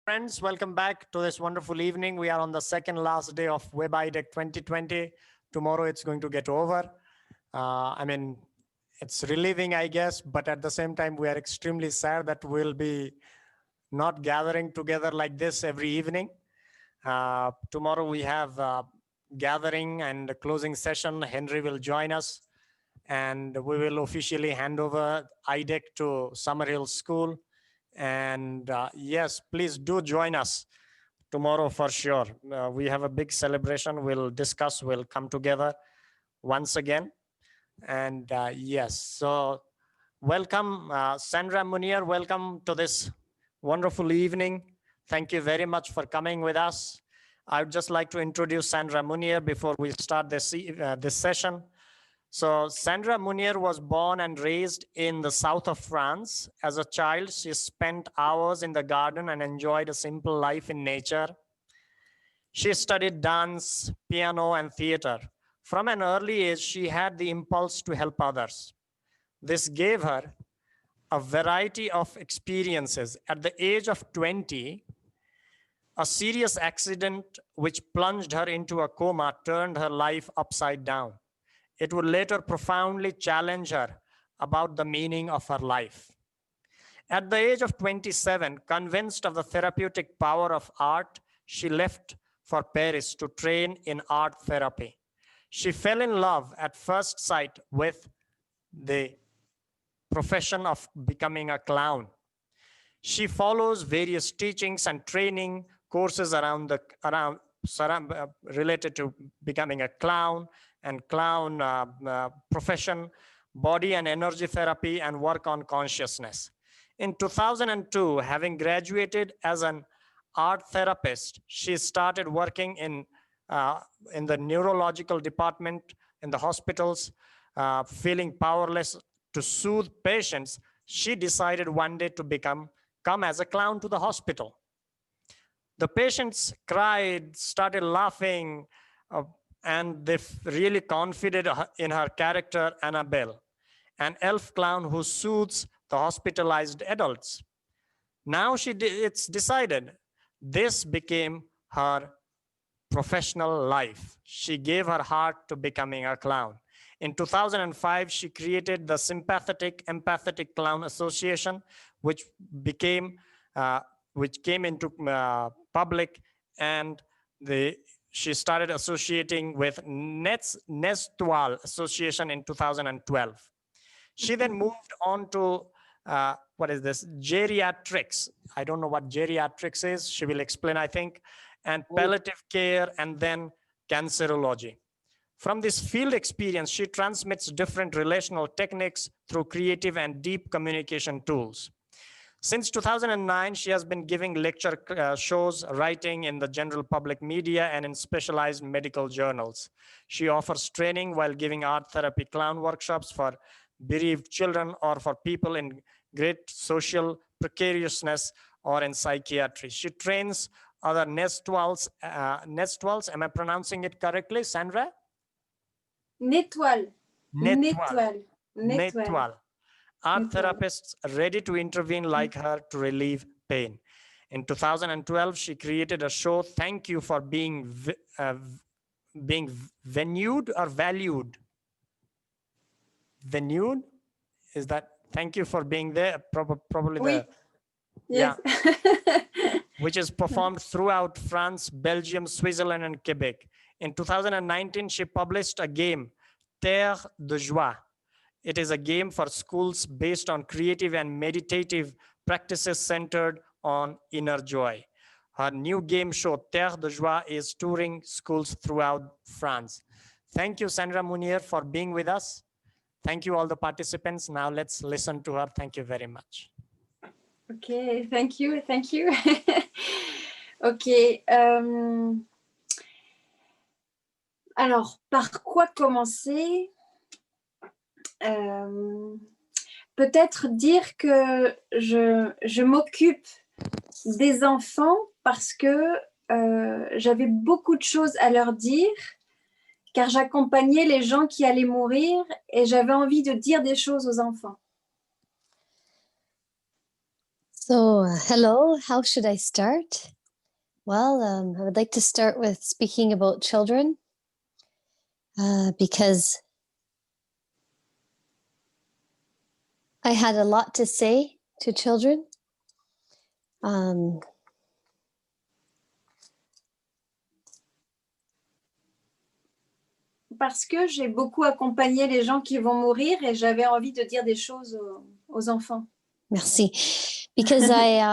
Friends, welcome back to this wonderful evening. We are on the second last day of WebIDEC 2020. Tomorrow it's going to get over. I mean, it's relieving, I guess, but at the same time, we are extremely sad that we'll be not gathering together like this every evening. Tomorrow we have a gathering and a closing session. Henry will join us and we will officially hand over IDEC to Summerhill School. And yes, please do join us tomorrow for sure. We have a big celebration. We'll discuss, we'll come together once again. And yes, so welcome, Sandra Munir. Welcome to this wonderful evening. Thank you very much for coming with us. I would just like to introduce Sandra Munir before we start this session. So Sandra Munir was born and raised in the south of France. As a child, she spent hours in the garden and enjoyed a simple life in nature. She studied dance, piano, and theater. From an early age, she had the impulse to help others. This gave her a variety of experiences. At the age of 20, a serious accident which plunged her into a coma turned her life upside down. It would later profoundly challenge her about the meaning of her life. At the age of 27, convinced of the therapeutic power of art, she left for Paris to train in art therapy. She fell in love at first sight with the profession of becoming a clown. She follows various teachings and training courses related to becoming a clown and clown profession, body and energy therapy, and work on consciousness. In 2002, having graduated as an art therapist, she started working in the neurological department in the hospitals, feeling powerless to soothe patients. She decided one day to come as a clown to the hospital. The patients cried, started laughing, and they really confided in her character, Annabelle, an elf clown who soothes the hospitalized adults. Now it's decided this became her professional life. She gave her heart to becoming a clown. In 2005, she created the Sympathetic Empathetic Clown Association, which came into public, and she started associating with Nestoile Association in 2012. She then moved on to geriatrics. I don't know what geriatrics is. She will explain, I think, and palliative care, and then cancerology. From this field experience, she transmits different relational techniques through creative and deep communication tools. Since 2009, she has been giving lecture shows, writing in the general public media and in specialized medical journals. She offers training while giving art therapy clown workshops for bereaved children or for people in great social precariousness or in psychiatry. She trains other Nestoiles. Am I pronouncing it correctly, Sandra? Nettoile. Art therapists rady to intervene like her to relieve pain. In 2012, she created a show, Thank You for Being Venued or Valued? Venued? Is that thank you for being there? Probably oui. Yes. Yeah. Which is performed throughout France, Belgium, Switzerland, and Quebec. In 2019, she published a game, Terre de Joie. It is a game for schools based on creative and meditative practices centered on inner joy. Her new game show, Terre de Joie, is touring schools throughout France. Thank you, Sandra Munir, for being with us. Thank you, all the participants. Now let's listen to her. Thank you very much. Okay, thank you. Okay. Alors, par quoi commencer? Peut-être dire que je m'occupe des enfants parce que j'avais beaucoup de choses à leur dire, car j'accompagnais les gens qui allaient mourir et j'avais envie de dire des choses aux enfants. So, hello, how should I start? Well, I would like to start with speaking about children because I had a lot to say to children. Parce que j'ai beaucoup accompagné les gens qui vont mourir et j'avais envie de dire des choses aux enfants. Merci. Because I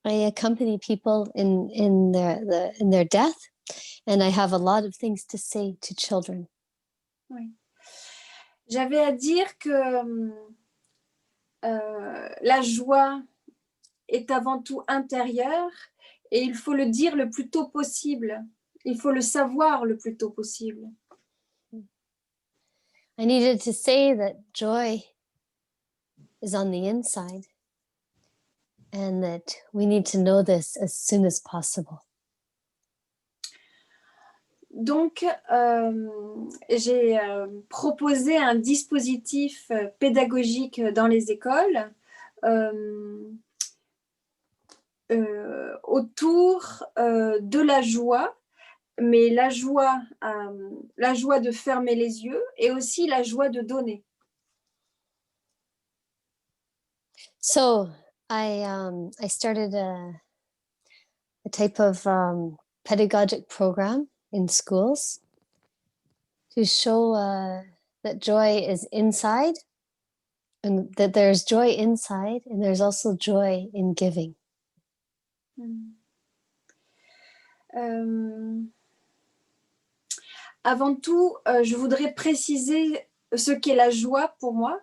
accompany people in their death, and I have a lot of things to say to children. Oui. J'avais à dire que la joie est avant tout intérieure et il faut le dire le plus tôt possible. Il faut le savoir le plus tôt possible. I needed to say that joy is on the inside and that we need to know this as soon as possible. Donc, j'ai proposé un dispositif pédagogique dans les écoles autour de la joie, mais la joie de fermer les yeux et aussi la joie de donner. So I started a type of pedagogic program in schools to show that joy is inside, and that there's joy inside, and there's also joy in giving. Avant tout, je voudrais préciser ce qu'est la joie pour moi.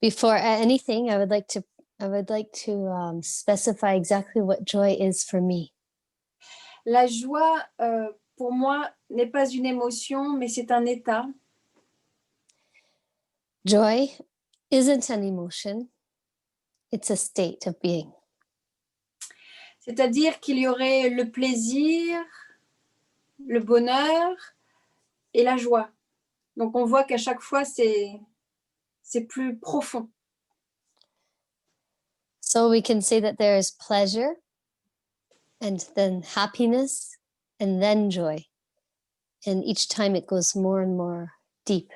Before anything, I would like to specify exactly what joy is for me. La joie, pour moi, n'est pas une émotion, mais c'est un état. Joy isn't an emotion, it's a state of being. C'est-à-dire qu'il y aurait le plaisir, le bonheur et la joie. Donc on voit qu'à chaque fois, c'est plus profond. So we can say that there is pleasure, and then happiness, and then joy. And each time it goes more and more deep.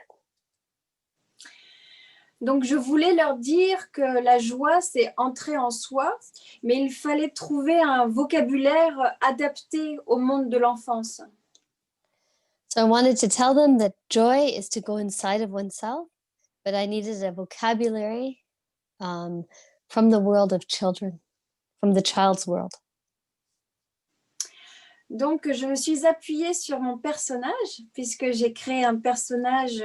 Donc je voulais leur dire que la joie, c'est entrer en soi, mais il fallait trouver un vocabulaire adapté au monde de l'enfance. So I wanted to tell them that joy is to go inside of oneself, but I needed a vocabulary from the world of children, from the child's world. Donc je me suis appuyée sur mon personnage, puisque j'ai créé un personnage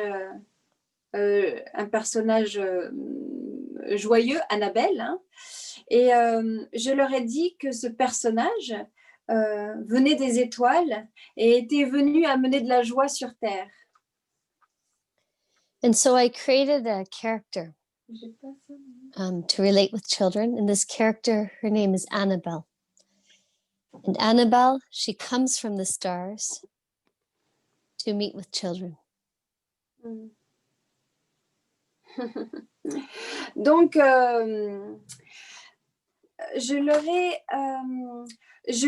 joyeux, Annabelle, hein, et je leur ai dit que ce personnage venait des étoiles et était venu amener de la joie sur terre. And so I created a character to relate with children. And this character, her name is Annabelle. And Annabelle, she comes from the stars to meet with children. Donc, je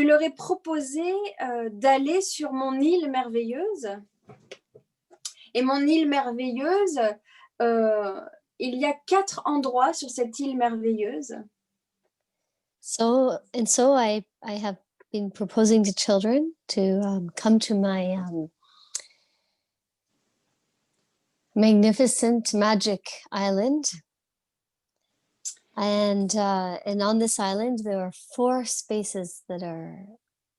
leur ai proposé d'aller sur mon île merveilleuse. Et mon île merveilleuse, il y a 4 endroits sur cette île merveilleuse. So I have been proposing to children to come to my magnificent magic island. And on this island, there are 4 spaces that are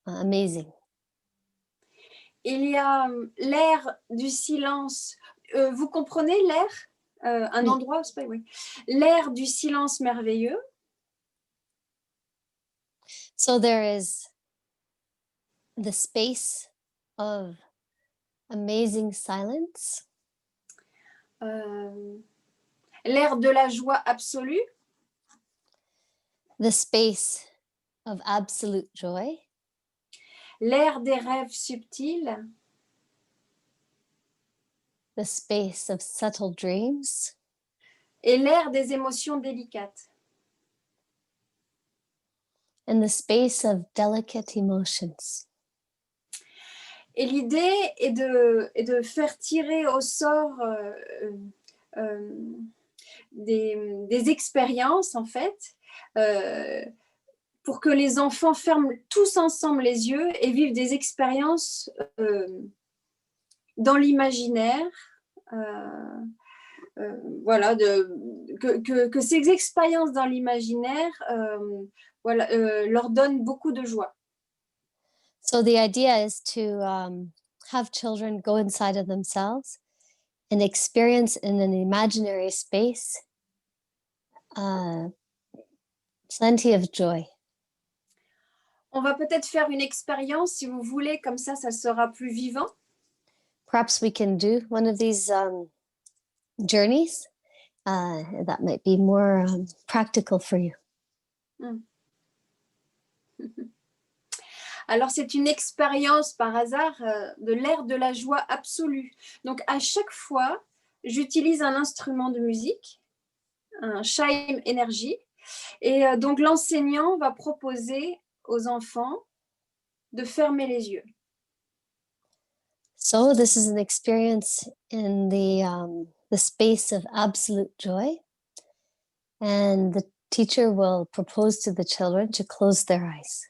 amazing. Il y a l'air du silence. Vous comprenez l'air un Oui. endroit, c'est pas, oui. L'air du silence merveilleux. So there is the space of amazing silence. L'air de la joie absolue. The space of absolute joy. L'air des rêves subtils. The space of subtle dreams. et l'ère des émotions délicates. And the space of delicate emotions. Et l'idée est de faire tirer au sort des expériences, en fait, pour que les enfants ferment tous ensemble les yeux et vivent des expériences dans l'imaginaire. Voilà, que ces expériences dans l'imaginaire voilà, leur donnent beaucoup de joie. So the idea is to have children go inside of themselves and experience in an imaginary space plenty of joy. On va peut-être faire une expérience, si vous voulez, comme ça sera plus vivant. Perhaps we can do one of these journeys. That might be more practical for you. Alors, c'est une expérience par hasard de l'ère de la joie absolue. Donc, à chaque fois, j'utilise un instrument de musique, un chime énergie, et donc l'enseignant va proposer aux enfants de fermer les yeux. So this is an experience in the space of absolute joy. And the teacher will propose to the children to close their eyes.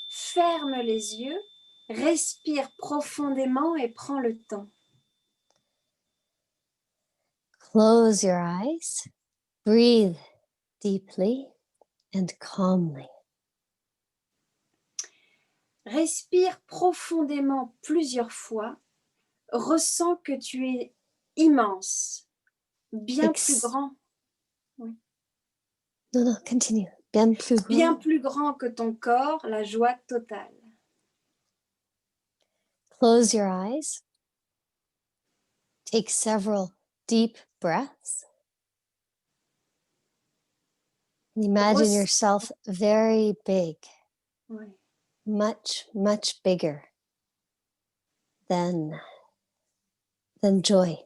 Ferme les yeux, respire profondément et prends le temps. Close your eyes, breathe deeply and calmly. Respire profondément plusieurs fois. Ressens que tu es immense, bien plus grand. Oui. No, continue. Bien plus grand. Bien plus grand que ton corps, la joie totale. Close your eyes. Take several deep breaths. Imagine yourself very big. Oui. Much, much bigger than joy.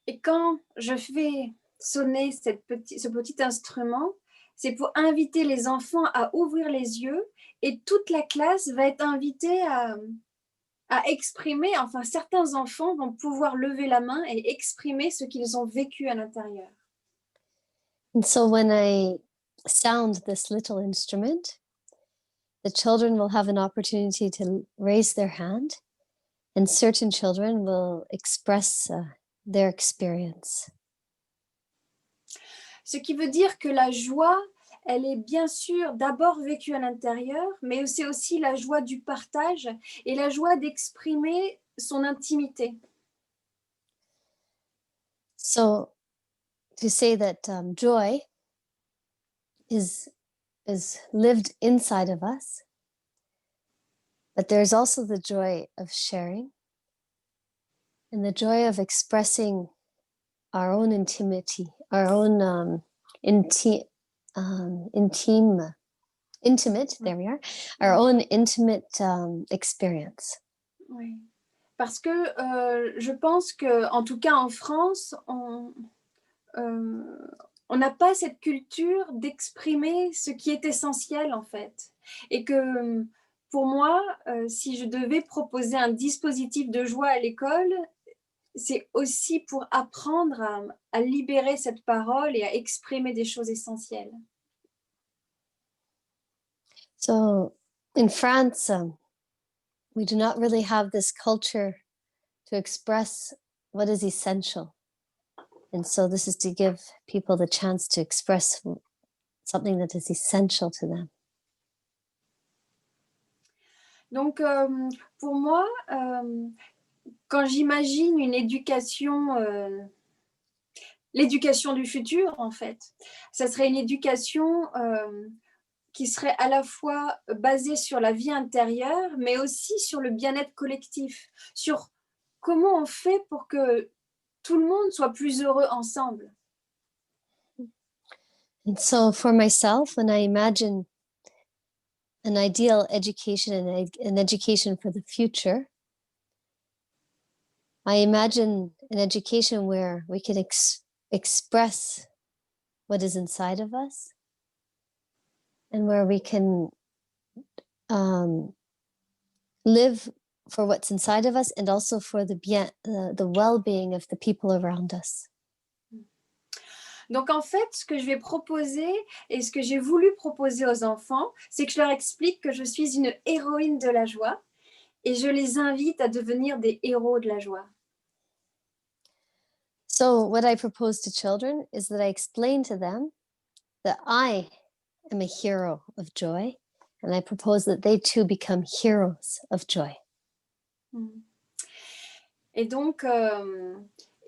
Et quand je fais sonner ce petit instrument, c'est pour inviter les enfants à ouvrir les yeux et toute la classe va être invitée à exprimer, enfin certains enfants vont pouvoir lever la main et exprimer ce qu'ils ont vécu à l'intérieur. And so when I sound this little instrument, the children will have an opportunity to raise their hand and certain children will express their experience. Ce qui veut dire que la joie, elle est bien sûr d'abord vécue à l'intérieur, mais c'est aussi la joie du partage et la joie d'exprimer son intimité. So to say that joy is lived inside of us, but there's also the joy of sharing and the joy of expressing our own intimity, our own intimate, there we are, our own intimate experience. Oui. Parce que je pense que, en tout cas en France, on n'a pas cette culture d'exprimer ce qui est essentiel en fait. Et que pour moi, si je devais proposer un dispositif de joie à l'école, c'est aussi pour apprendre à libérer cette parole et à exprimer des choses essentielles. So In France, we do not really have this culture to express what is essential. And so this is to give people the chance to express something that is essential to them. Donc, pour moi, quand j'imagine une éducation, l'éducation du futur, en fait, ça serait une éducation qui serait à la fois basée sur la vie intérieure, mais aussi sur le bien-être collectif, sur comment on fait pour que tout le monde soit plus heureux ensemble. And so for myself, when I imagine an ideal education and an education for the future, I imagine an education where we can express what is inside of us and where we can live for what's inside of us and also for the well-being of the people around us. Donc en fait, ce que je vais proposer et ce que j'ai voulu proposer aux enfants, c'est que je leur explique que je suis une héroïne de la joie et je les invite à devenir des héros de la joie. So what I propose to children is that I explain to them that I am a hero of joy, and I propose that they too become heroes of joy. Et donc,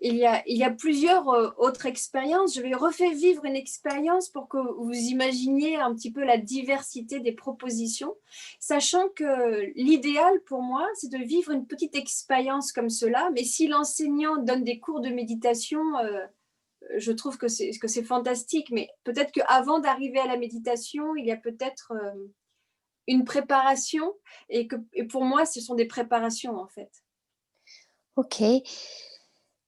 il y a plusieurs autres expériences. Je vais refaire vivre une expérience pour que vous imaginiez un petit peu la diversité des propositions, sachant que l'idéal pour moi, c'est de vivre une petite expérience comme cela. Mais si l'enseignant donne des cours de méditation, je trouve que c'est fantastique. Mais peut-être qu'avant d'arriver à la méditation, il y a peut-être une préparation. Et pour moi, ce sont des préparations, en fait. Okay.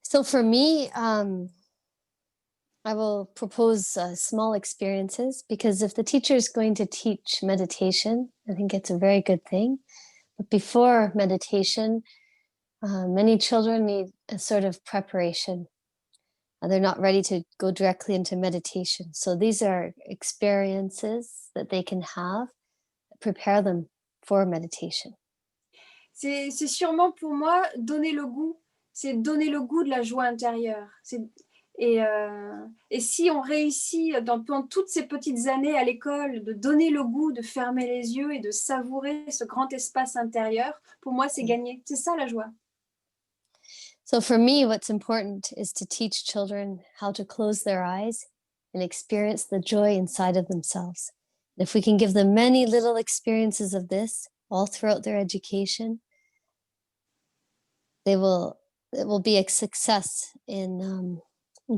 So for me, I will propose small experiences because if the teacher is going to teach meditation, I think it's a very good thing. But before meditation, many children need a sort of preparation. They're not ready to go directly into meditation. So these are experiences that they can have that prepare them for meditation. C'est sûrement pour moi donner le goût. C'est donner le goût de la joie intérieure. Et si on réussit pendant toutes ces petites années à l'école de donner le goût, de fermer les yeux et de savourer ce grand espace intérieur, pour moi, c'est gagné. C'est ça la joie. So for me, what's important is to teach children how to close their eyes and experience the joy inside of themselves. And if we can give them many little experiences of this all throughout their education, it will be a success in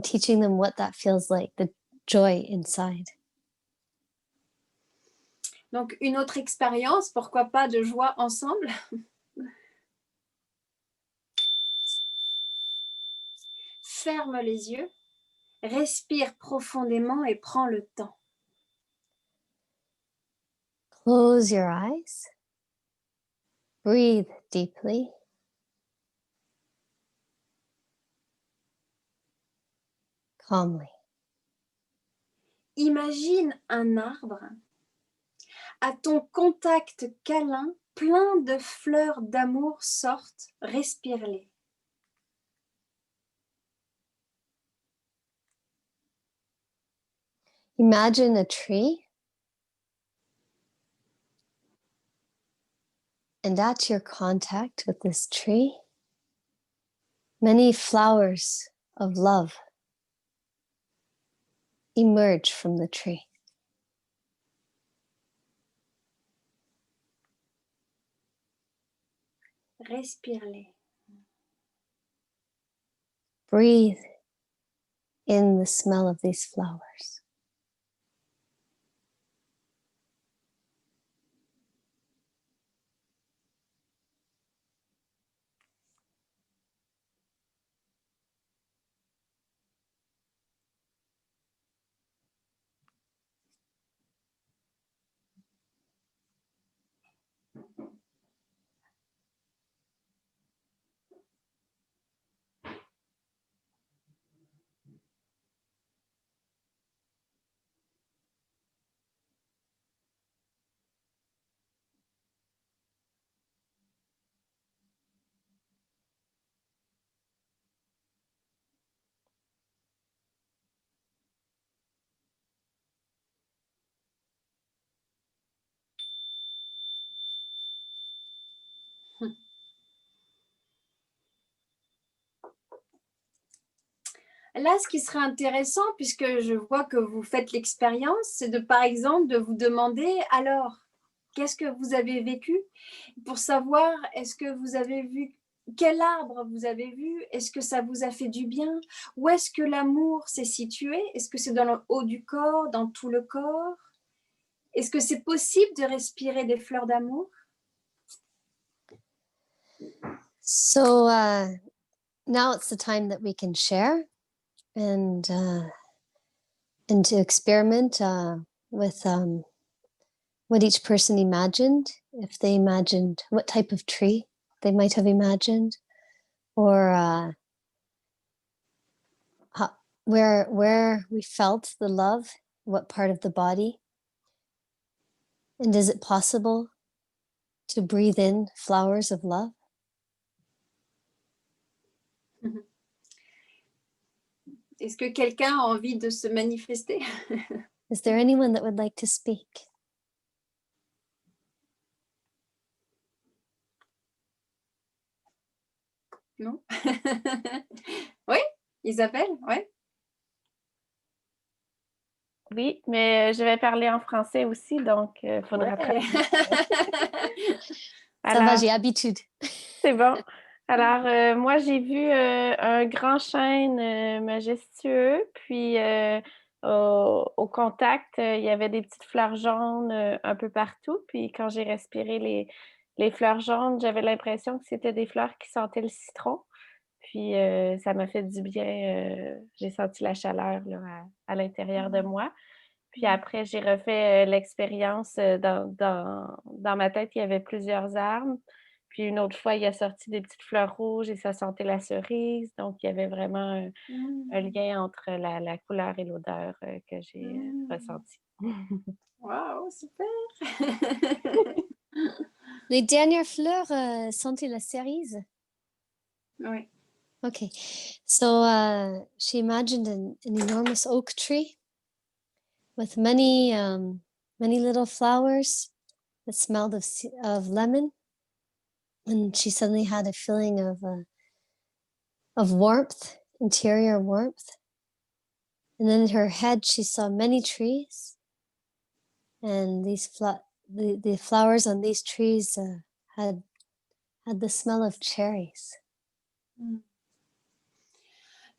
teaching them what that feels like, the joy inside. Donc, une autre expérience, pourquoi pas de joie ensemble. Ferme les yeux, respire profondément et prends le temps. Close your eyes, breathe deeply. Calmly. Imagine un arbre. À ton contact câlin, plein de fleurs d'amour sortent, respire-les. Imagine a tree, and at your contact with this tree, many flowers of love emerge from the tree. Respire-les. Breathe in the smell of these flowers. là, ce qui serait intéressant, puisque je vois que vous faites l'expérience, c'est de, par exemple, de vous demander, alors, qu'est-ce que vous avez vécu? Pour savoir, est-ce que vous avez vu, quel arbre vous avez vu? Est-ce que ça vous a fait du bien? Où est-ce que l'amour s'est situé? Est-ce que c'est dans le haut du corps, dans tout le corps? Est-ce que c'est possible de respirer des fleurs d'amour? So now it's the time that we can share and to experiment with what each person imagined. If they imagined what type of tree they might have imagined, or where we felt the love, what part of the body, and is it possible to breathe in flowers of love? Est-ce que quelqu'un a envie de se manifester? Is there anyone that would like to speak? Non? Oui, Isabelle, oui. Oui, mais je vais parler en français aussi, donc il faudra Ouais. Ça va, j'ai habitude. C'est bon. Alors, moi, j'ai vu un grand chêne majestueux, puis au contact, il y avait des petites fleurs jaunes un peu partout. Puis quand j'ai respiré les fleurs jaunes, j'avais l'impression que c'était des fleurs qui sentaient le citron. Puis ça m'a fait du bien. J'ai senti la chaleur là, à l'intérieur de moi. Puis après, j'ai refait l'expérience dans ma tête, il y avait plusieurs arbres. Puis une autre fois, il a sorti des petites fleurs rouges et ça sentait la cerise. Donc, il y avait vraiment un lien entre la couleur et l'odeur que j'ai ressenti. Wow, super! Les dernières fleurs sentaient la cerise? Oui. Okay, so she imagined an enormous oak tree with many little flowers that smelled of lemon, and she suddenly had a feeling of warmth, interior warmth. And then in her head, she saw many trees, and the flowers on these trees had the smell of cherries.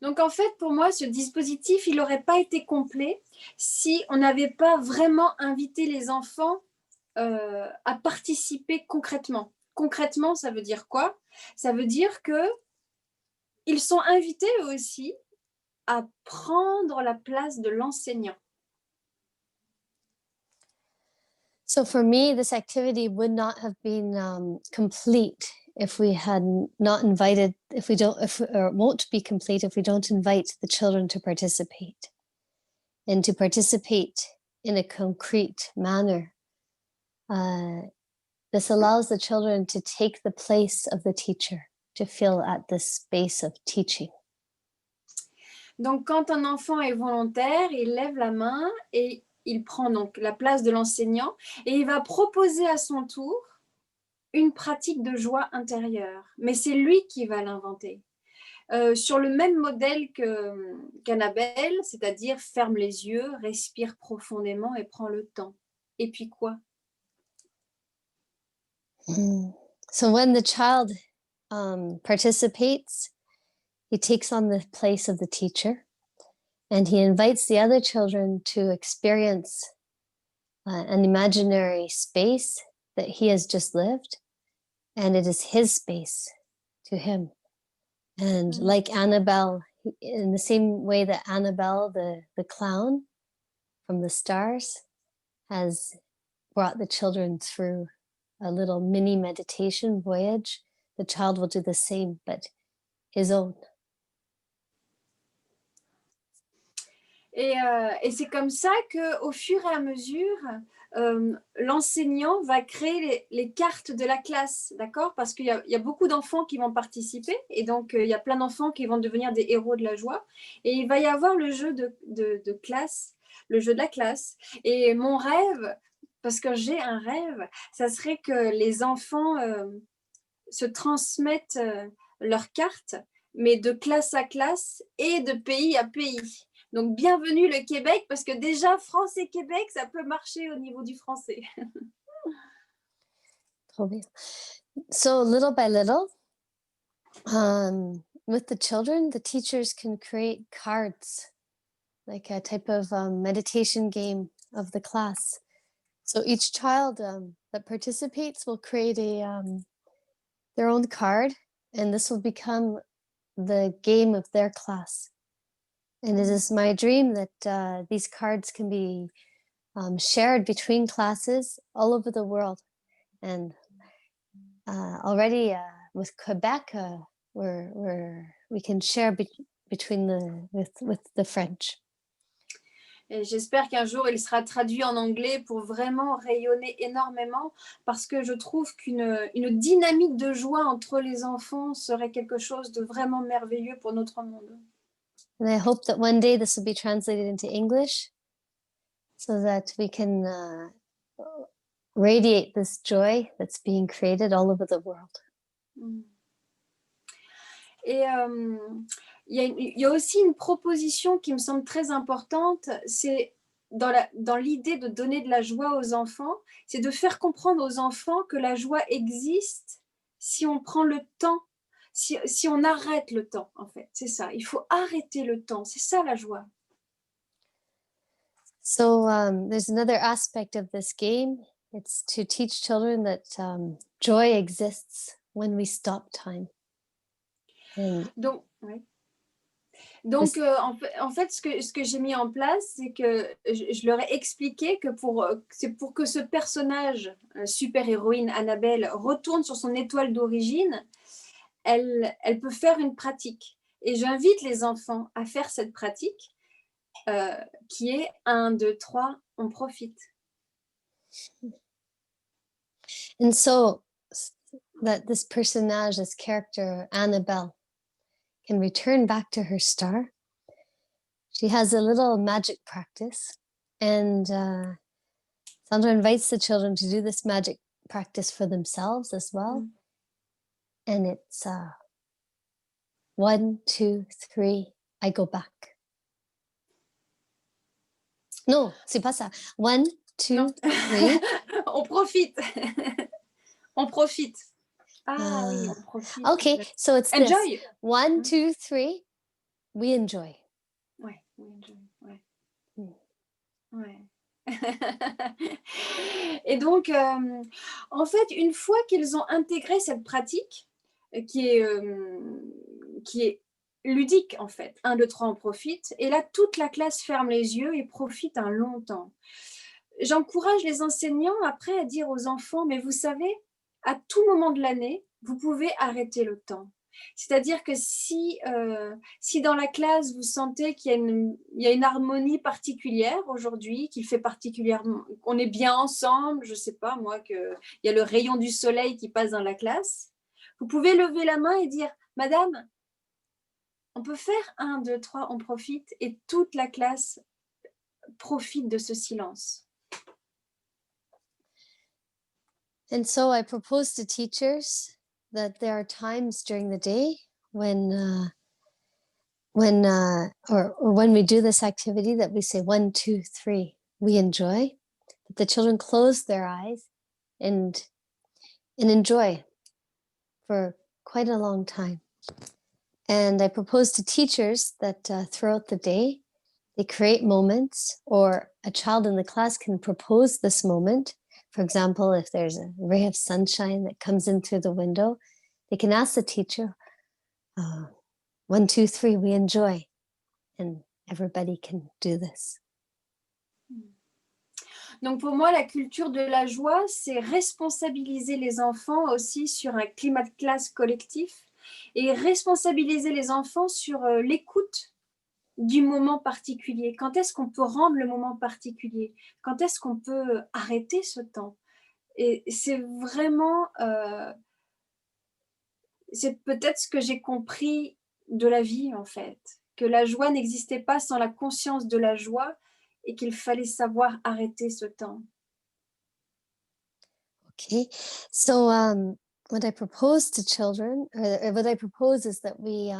Donc en fait, pour moi, ce dispositif, il n'aurait pas été complet si on n'avait pas vraiment invité les enfants à participer concrètement. Concrètement, ça veut dire quoi? Ça veut dire qu'ils sont invités eux aussi à prendre la place de l'enseignant. So for me, this activity would not have been complete if we had not invited, or it won't be complete if we don't invite the children to participate, and to participate in a concrete manner. This allows the children to take the place of the teacher, to feel at the space of teaching. Donc, quand un enfant est volontaire, il lève la main et il prend donc la place de l'enseignant et il va proposer à son tour une pratique de joie intérieure. Mais c'est lui qui va l'inventer. Sur le même modèle qu'Annabelle, c'est-à-dire ferme les yeux, respire profondément et prend le temps. Et puis quoi? So when the child participates, he takes on the place of the teacher, and he invites the other children to experience an imaginary space that he has just lived, and it is his space to him. And like Annabelle, in the same way that Annabelle, the clown from the stars, has brought the children through a little mini meditation voyage, the child will do the same, but his own. Et c'est comme ça qu'au fur et à mesure, l'enseignant va créer les cartes de la classe, d'accord? Parce qu'il y a beaucoup d'enfants qui vont participer et donc il y a plein d'enfants qui vont devenir des héros de la joie. Et il va y avoir le jeu de classe, le jeu de la classe. Et mon rêve, parce que j'ai un rêve, ça serait que les enfants se transmettent leurs cartes mais de classe à classe et de pays à pays. Donc, bienvenue le Québec, parce que déjà, France et Québec, ça peut marcher au niveau du français. Trop bien. So little by little, with the children, the teachers can create cards, like a type of meditation game of the class. So each child that participates will create their own card, and this will become the game of their class. And it is my dream that these cards can be shared between classes all over the world. And already with Quebec, we can share between with the French. Et j'espère qu'un jour, il sera traduit en anglais pour vraiment rayonner énormément, parce que je trouve une dynamique de joie entre les enfants serait quelque chose de vraiment merveilleux pour notre monde. And I hope that one day this will be translated into English so that we can radiate this joy that's being created all over the world. Et il y a aussi une proposition qui me semble très importante, c'est dans l'idée de donner de la joie aux enfants, c'est de faire comprendre aux enfants que la joie existe si on prend le temps, si on arrête le temps, en fait. C'est ça, il faut arrêter le temps, c'est ça la joie. So there's another aspect of this game. It's to teach children that joy exists when we stop time. And Donc, ouais. Donc en fait, ce que j'ai mis en place, c'est que je leur ai expliqué que c'est pour que ce personnage, super-héroïne Annabelle, retourne sur son étoile d'origine, elle peut faire une pratique. Et j'invite les enfants à faire cette pratique qui est 1, 2, 3, on profite. And so that this personage, this character, Annabelle, can return back to her star. She has a little magic practice, and Sandra invites the children to do this magic practice for themselves as well. And it's 1, 2, 3, I go back. Non, c'est pas ça. 1, 2, 3. On profite. On profite. Ah oui, on profite. Okay, so it's enjoy. This. 1, 2, 3, we enjoy. Ouais, we enjoy. Ouais. Ouais. Et donc, en fait, une fois qu'ils ont intégré cette pratique, qui est ludique en fait, 1, 2, 3, on profite, et là, toute la classe ferme les yeux et profite un long temps. J'encourage les enseignants après à dire aux enfants, mais vous savez, à tout moment de l'année, vous pouvez arrêter le temps. C'est-à-dire que si dans la classe, vous sentez qu'il y a une harmonie particulière aujourd'hui, qu'il fait particulièrement, qu'on est bien ensemble, je ne sais pas moi, qu'il y a le rayon du soleil qui passe dans la classe, vous pouvez lever la main et dire « Madame, on peut faire 1, 2, 3, on profite » et toute la classe profite de ce silence. And so I propose to teachers that there are times during the day when we do this activity that we say 1, 2, 3, we enjoy. That the children close their eyes and enjoy for quite a long time. And I propose to teachers that throughout the day they create moments, or a child in the class can propose this moment. For example, if there's a ray of sunshine that comes in through the window, they can ask the teacher, 1, 2, 3, we enjoy. And everybody can do this. Donc pour moi, la culture de la joie, c'est responsabiliser les enfants aussi sur un climat de classe collectif et responsabiliser les enfants sur l'écoute du moment particulier. Quand est-ce qu'on peut rendre le moment particulier? Quand est-ce qu'on peut arrêter ce temps? Et c'est vraiment, c'est peut-être ce que j'ai compris de la vie en fait, que la joie n'existait pas sans la conscience de la joie et qu'il fallait savoir arrêter ce temps. Okay, so what I propose to children, or what I propose is that we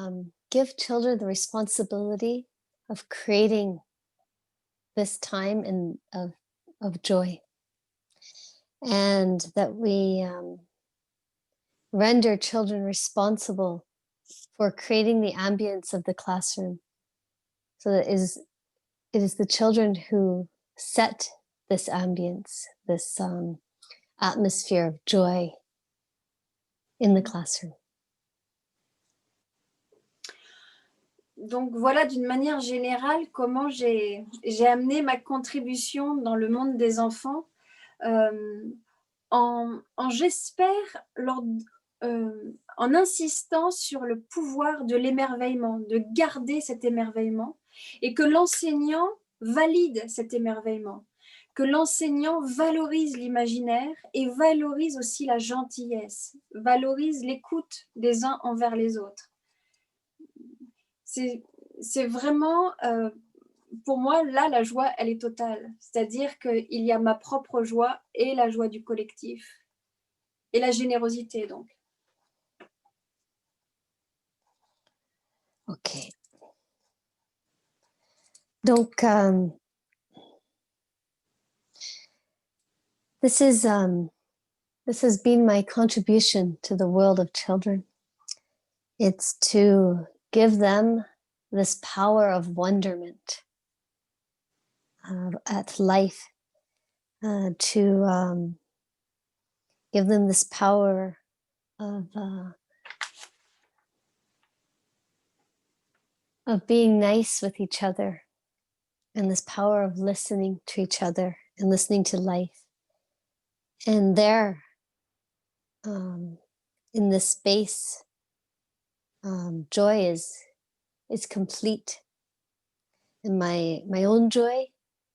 give children the responsibility of creating this time of joy, and that we render children responsible for creating the ambience of the classroom. So that it is the children who set this ambience, this atmosphere of joy in the classroom. Donc voilà d'une manière générale comment j'ai amené ma contribution dans le monde des enfants en j'espère, en insistant sur le pouvoir de l'émerveillement, de garder cet émerveillement et que l'enseignant valide cet émerveillement, que l'enseignant valorise l'imaginaire et valorise aussi la gentillesse, valorise l'écoute des uns envers les autres. C'est vraiment, pour moi, là, la joie, elle est totale. C'est-à-dire qu'il y a ma propre joie et la joie du collectif. Et la générosité, donc. Ok. Donc, this has been my contribution to the world of children. It's to give them this power of wonderment at life, to give them this power of being nice with each other, and this power of listening to each other and listening to life. And there, in this space, joy is complete. And my own joy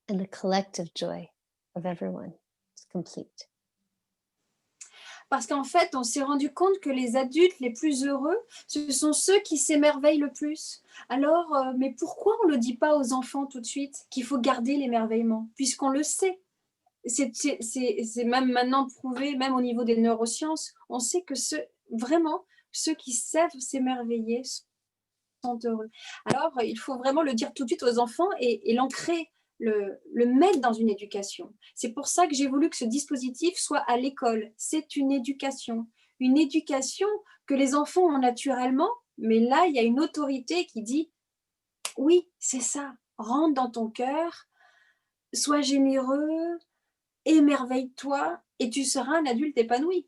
and the collective joy of everyone is complete. Parce qu'en fait, on s'est rendu compte que les adultes les plus heureux, ce sont ceux qui s'émerveillent le plus. Alors, mais pourquoi on ne le dit pas aux enfants tout de suite qu'il faut garder l'émerveillement, puisqu'on le sait. C'est même maintenant prouvé, même au niveau des neurosciences, on sait que vraiment, ceux qui savent s'émerveiller sont heureux. Alors, il faut vraiment le dire tout de suite aux enfants et l'ancrer, le mettre dans une éducation. C'est pour ça que j'ai voulu que ce dispositif soit à l'école. C'est une éducation que les enfants ont naturellement, mais là, il y a une autorité qui dit « Oui, c'est ça, rentre dans ton cœur, sois généreux, émerveille-toi et tu seras un adulte épanoui. »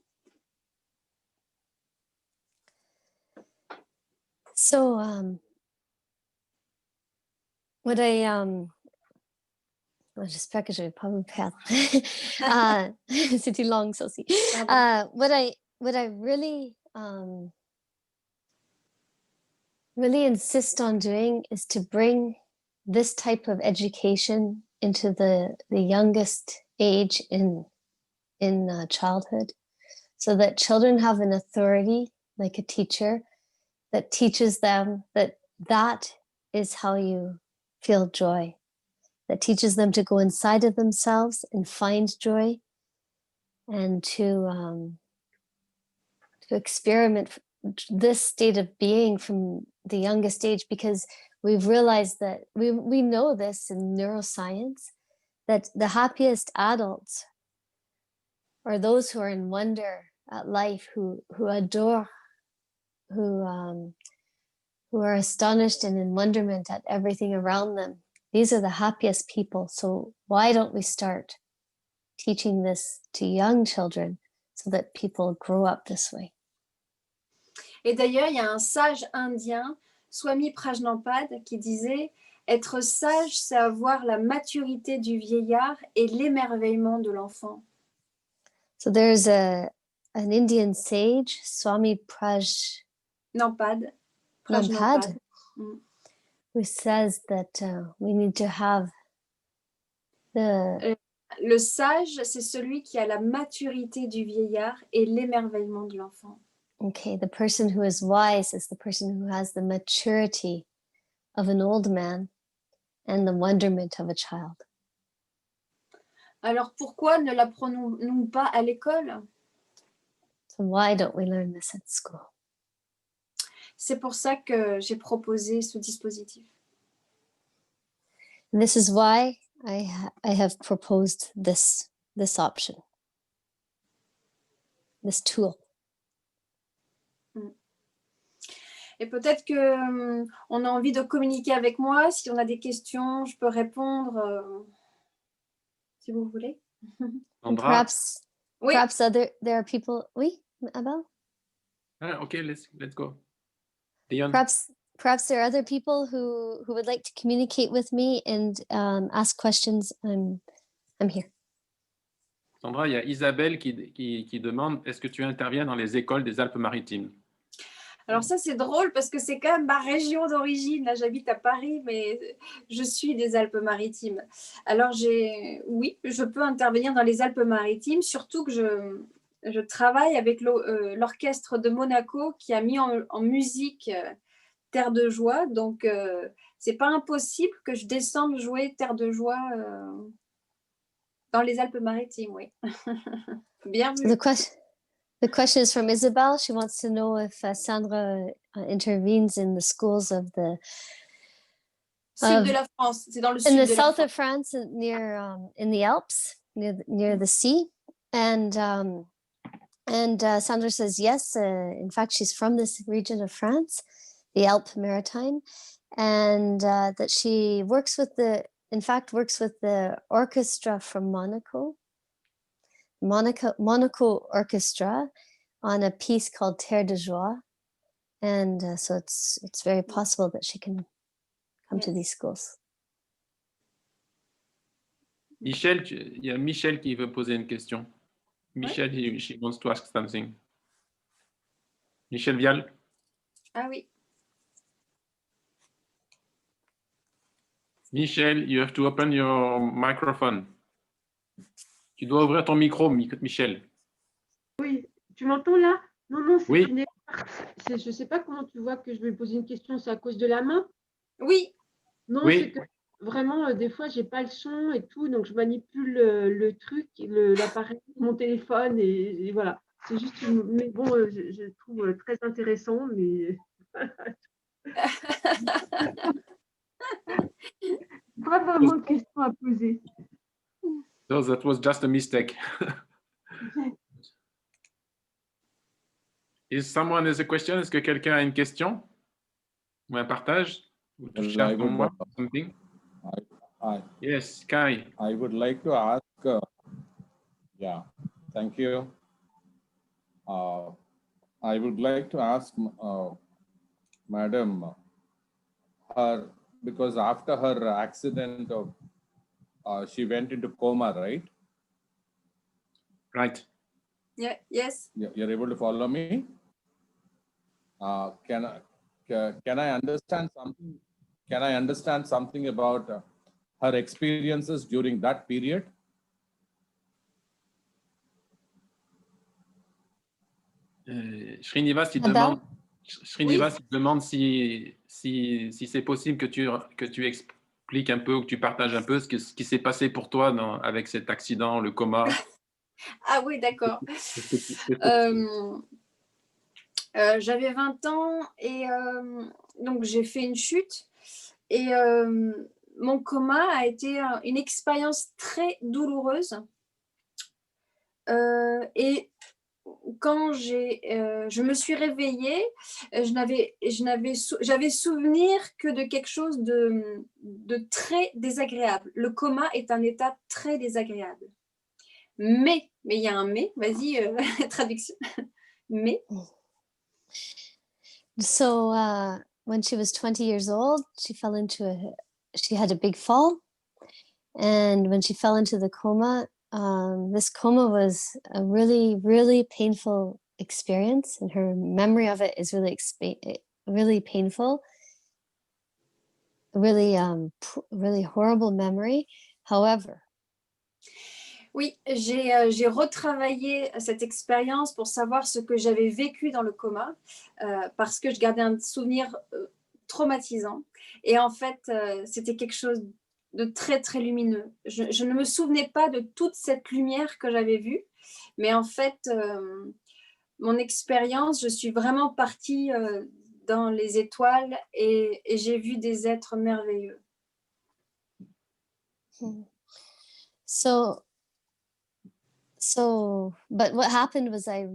So, what j'espère que je vais pas me perdre. C'était long, ça aussi. What I really really insist on doing is to bring this type of education into the youngest age in childhood, so that children have an authority, like a teacher, that teaches them that is how you feel joy, that teaches them to go inside of themselves and find joy, and to experiment this state of being from the youngest age, because we've realized that we know this in neuroscience, that the happiest adults are those who are in wonder at life, who adore, who are astonished and in wonderment at everything around them. These are the happiest people. So why don't we start teaching this to young children so that people grow up this way? Et d'ailleurs, il y a un sage indien, Swami Prajnapada, qui disait « Être sage, c'est avoir la maturité du vieillard et l'émerveillement de l'enfant. » So there's an Indian sage, Swami Prajnapada. Who says that we need to have Le sage, c'est celui qui a la maturité du vieillard et l'émerveillement de l'enfant. Okay, the person who is wise is the person who has the maturity of an old man and the wonderment of a child. Alors pourquoi ne l'apprenons-nous pas à l'école? So why don't we learn this at school? C'est pour ça que j'ai proposé ce dispositif. And this is why I have proposed this option, this tool. Et peut-être que on a envie de communiquer avec moi. Si on a des questions, je peux répondre si vous voulez. Sandra? Perhaps, Oui. perhaps there are people. Oui, Abel? Okay, let's go. Dion? Perhaps there are other people who would like to communicate with me and ask questions. I'm here. Sandra, il y a Isabelle qui demande, est-ce que tu interviens dans les écoles des Alpes-Maritimes? Alors ça, c'est drôle parce que c'est quand même ma région d'origine. Là, j'habite à Paris, mais je suis des Alpes-Maritimes. Alors, oui, je peux intervenir dans les Alpes-Maritimes, surtout que je travaille avec l'orchestre de Monaco qui a mis en musique Terre de Joie. Donc, c'est pas impossible que je descende jouer Terre de Joie dans les Alpes-Maritimes, oui. Bienvenue. The question is from Isabel. She wants to know if Sandra intervenes in the schools of the Sud de la France. C'est dans le sud in the de la south France. of France, near in the Alps, near the sea, and Sandra says yes. In fact, she's from this region of France, the Alpes Maritime, and that she works with the orchestra from Monaco Orchestra on a piece called Terre de Joie, and so it's very possible that she can come to these schools. Michel, il y a Michel qui veut poser une question. Michel, she wants to ask something. Michel Vial? Ah oui. Michel, you have to open your microphone. Tu dois ouvrir ton micro, Michel. Oui, tu m'entends là? Non, c'est Oui. une erreur. Je ne sais pas comment tu vois que je vais poser une question, c'est à cause de la main? Oui. Non, Oui. c'est que vraiment, des fois, j'ai pas le son et tout, donc je manipule le truc, l'appareil, mon téléphone, et voilà. C'est juste, mais bon, je trouve très intéressant, mais pas vraiment de question à poser. So that was just a mistake. Is someone has a question? Est-ce que quelqu'un a une question ou un partage? Ou tu cherches pour moi something? Hi. Yes, Kai. I would like to ask, thank you. I would like to ask Madam, because after her accident, she went into coma, right? Right. Yeah, yes. You're able to follow me? Can I understand something? Can I understand something about her experiences during that period? Srinivas, il demande si c'est possible que tu expliques un peu ou que tu partages un peu ce qui s'est passé pour toi avec cet accident, le coma. Ah oui, d'accord. J'avais 20 ans et donc j'ai fait une chute et mon coma a été une expérience très douloureuse. Et quand je me suis réveillée, j'avais souvenir que de quelque chose de très désagréable. Le coma est un état très désagréable. Mais il y a un mais, vas-y, traduction. Mais. So when she was 20 years old, she had a big fall. And when she fell into the coma, this coma was a really, really painful experience. And her memory of it is really painful, really horrible memory. However, oui, j'ai retravaillé cette expérience pour savoir ce que j'avais vécu dans le coma parce que je gardais un souvenir traumatisant. Et en fait, c'était quelque chose de très, très lumineux. Je ne me souvenais pas de toute cette lumière que j'avais vue, mais en fait, mon expérience, je suis vraiment partie dans les étoiles et j'ai vu des êtres merveilleux. So, but what happened was I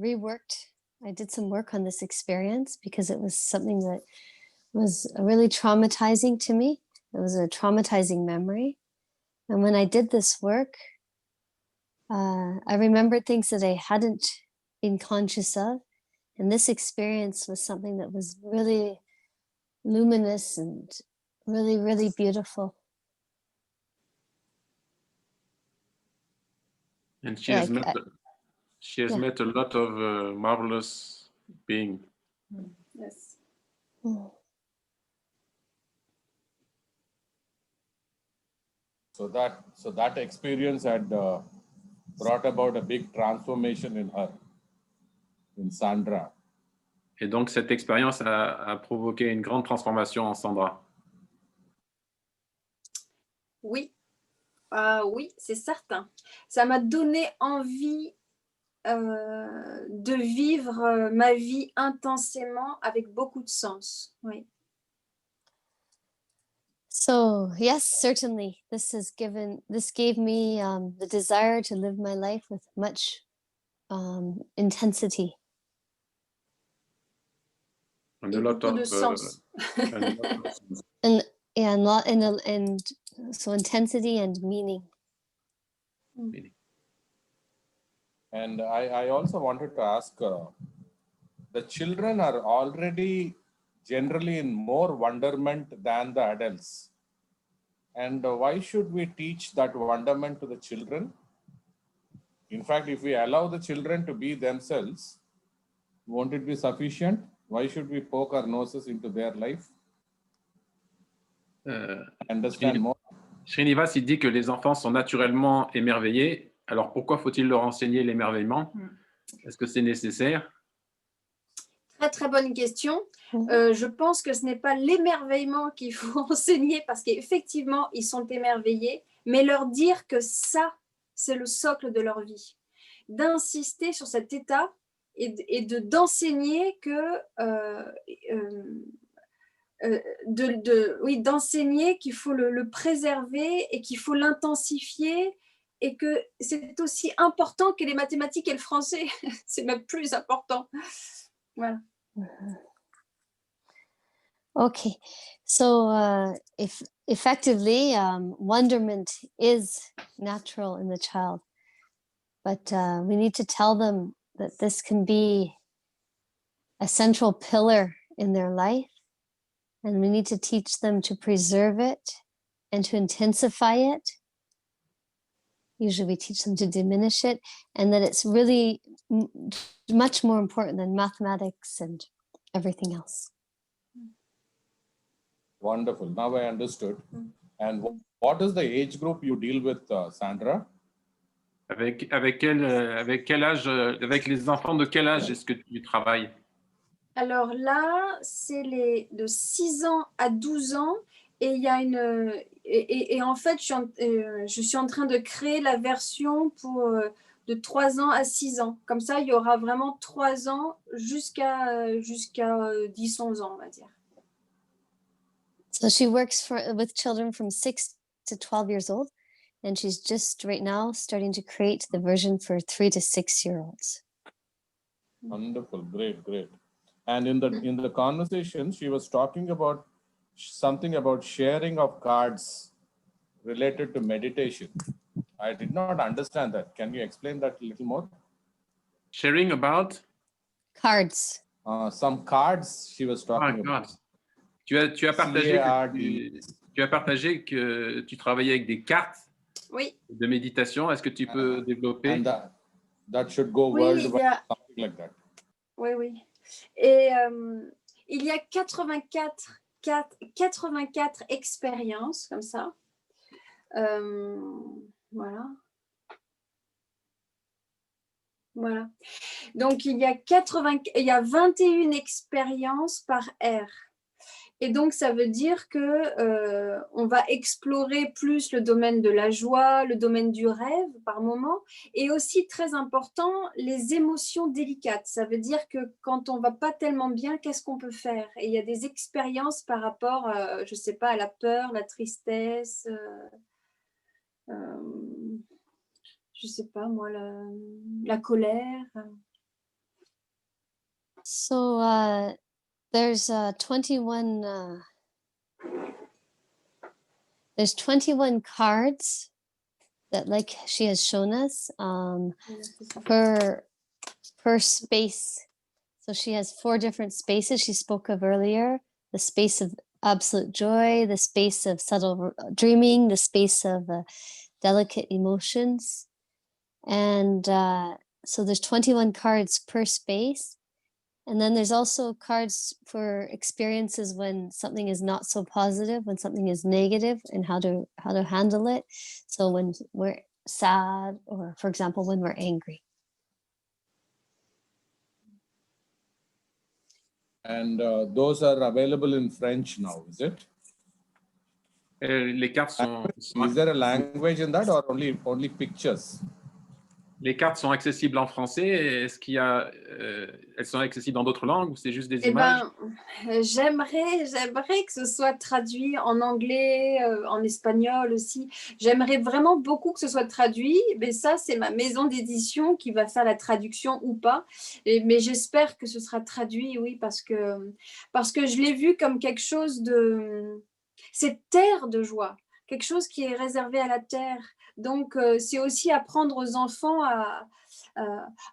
did some work on this experience because it was something that was really traumatizing to me. It was a traumatizing memory. And when I did this work, I remembered things that I hadn't been conscious of. And this experience was something that was really luminous and really, really beautiful. And she has met yeah. met a lot of marvelous beings. Yes. Mm. So that experience had brought about a big transformation in her, in Sandra. Et donc, cette expérience a provoqué une grande transformation en Sandra. Oui, oui, c'est certain. Ça m'a donné envie de vivre ma vie intensément avec beaucoup de sens. Oui. So yes, certainly, this gave me the desire to live my life with much intensity. And Et a lot beaucoup de of, sens. and a lot of sense. And so intensity and meaning. And I also wanted to ask, the children are already generally in more wonderment than the adults. And why should we teach that wonderment to the children? In fact, if we allow the children to be themselves, won't it be sufficient? Why should we poke our noses into their life? Understand more. Srinivas, il dit que les enfants sont naturellement émerveillés. Alors pourquoi faut-il leur enseigner l'émerveillement? Est-ce que c'est nécessaire? Très, très bonne question. Je pense que ce n'est pas l'émerveillement qu'il faut enseigner parce qu'effectivement, ils sont émerveillés, mais leur dire que ça, c'est le socle de leur vie. D'insister sur cet état et d'enseigner que... d'enseigner qu'il faut le préserver et qu'il faut l'intensifier et que c'est aussi important que les mathématiques et le français. C'est même plus important. Voilà. Okay, so effectively, wonderment is natural in the child, but we need to tell them that this can be a central pillar in their life, and we need to teach them to preserve it and to intensify it. Usually we teach them to diminish it, and that it's really much more important than mathematics and everything else. Wonderful. Now I understood. And what is the age group you deal with, Sandra? Avec quel âge, avec les enfants de quel âge est-ce que tu travailles? Alors là, c'est de 6 ans à 12 ans et il y a et en fait, je suis en train de créer la version pour de 3 ans à 6 ans. Comme ça, il y aura vraiment 3 ans jusqu'à 10-11 ans, on va dire. So she works with children from 6 to 12 years old, and she's just right now starting to create the version for 3 to 6-year-olds. Wonderful, great, great. And in the conversation, she was talking about something about sharing of cards related to meditation. I did not understand that. Can you explain that a little more? Sharing about? Cards. Some cards she was talking about. Tu as partagé que tu travaillais avec des cartes de méditation. Est-ce que tu peux développer? And that should go worldwide, something like that. Oui, oui. Et il y a 84 expériences comme ça. Voilà. Voilà. Donc, il y a 21 expériences par ère. Et donc, ça veut dire que on va explorer plus le domaine de la joie, le domaine du rêve par moment, et aussi très important, les émotions délicates. Ça veut dire que quand on va pas tellement bien, qu'est-ce qu'on peut faire? Et il y a des expériences par rapport, je sais pas, à la peur, la tristesse, je sais pas moi, la colère. So there's 21 cards that, like she has shown us, per space. So she has 4 different spaces she spoke of earlier: the space of absolute joy, the space of subtle dreaming, the space of delicate emotions. And so there's 21 cards per space. And then there's also cards for experiences when something is not so positive, when something is negative, and how to handle it. So when we're sad, or for example, when we're angry. And those are available in French now, is it? Les cartes sont, Is there a language in that, or only pictures? les cartes sont accessibles en français. Est-ce qu'il y a, elles sont accessibles dans d'autres langues ou c'est juste des images? J'aimerais que ce soit traduit en anglais, en espagnol aussi. J'aimerais vraiment beaucoup que ce soit traduit, mais ça, c'est ma maison d'édition qui va faire la traduction ou pas. Mais j'espère que ce sera traduit, oui, parce que je l'ai vu comme quelque chose de... C'est terre de joie, quelque chose qui est réservé à la terre. Donc, c'est aussi apprendre aux enfants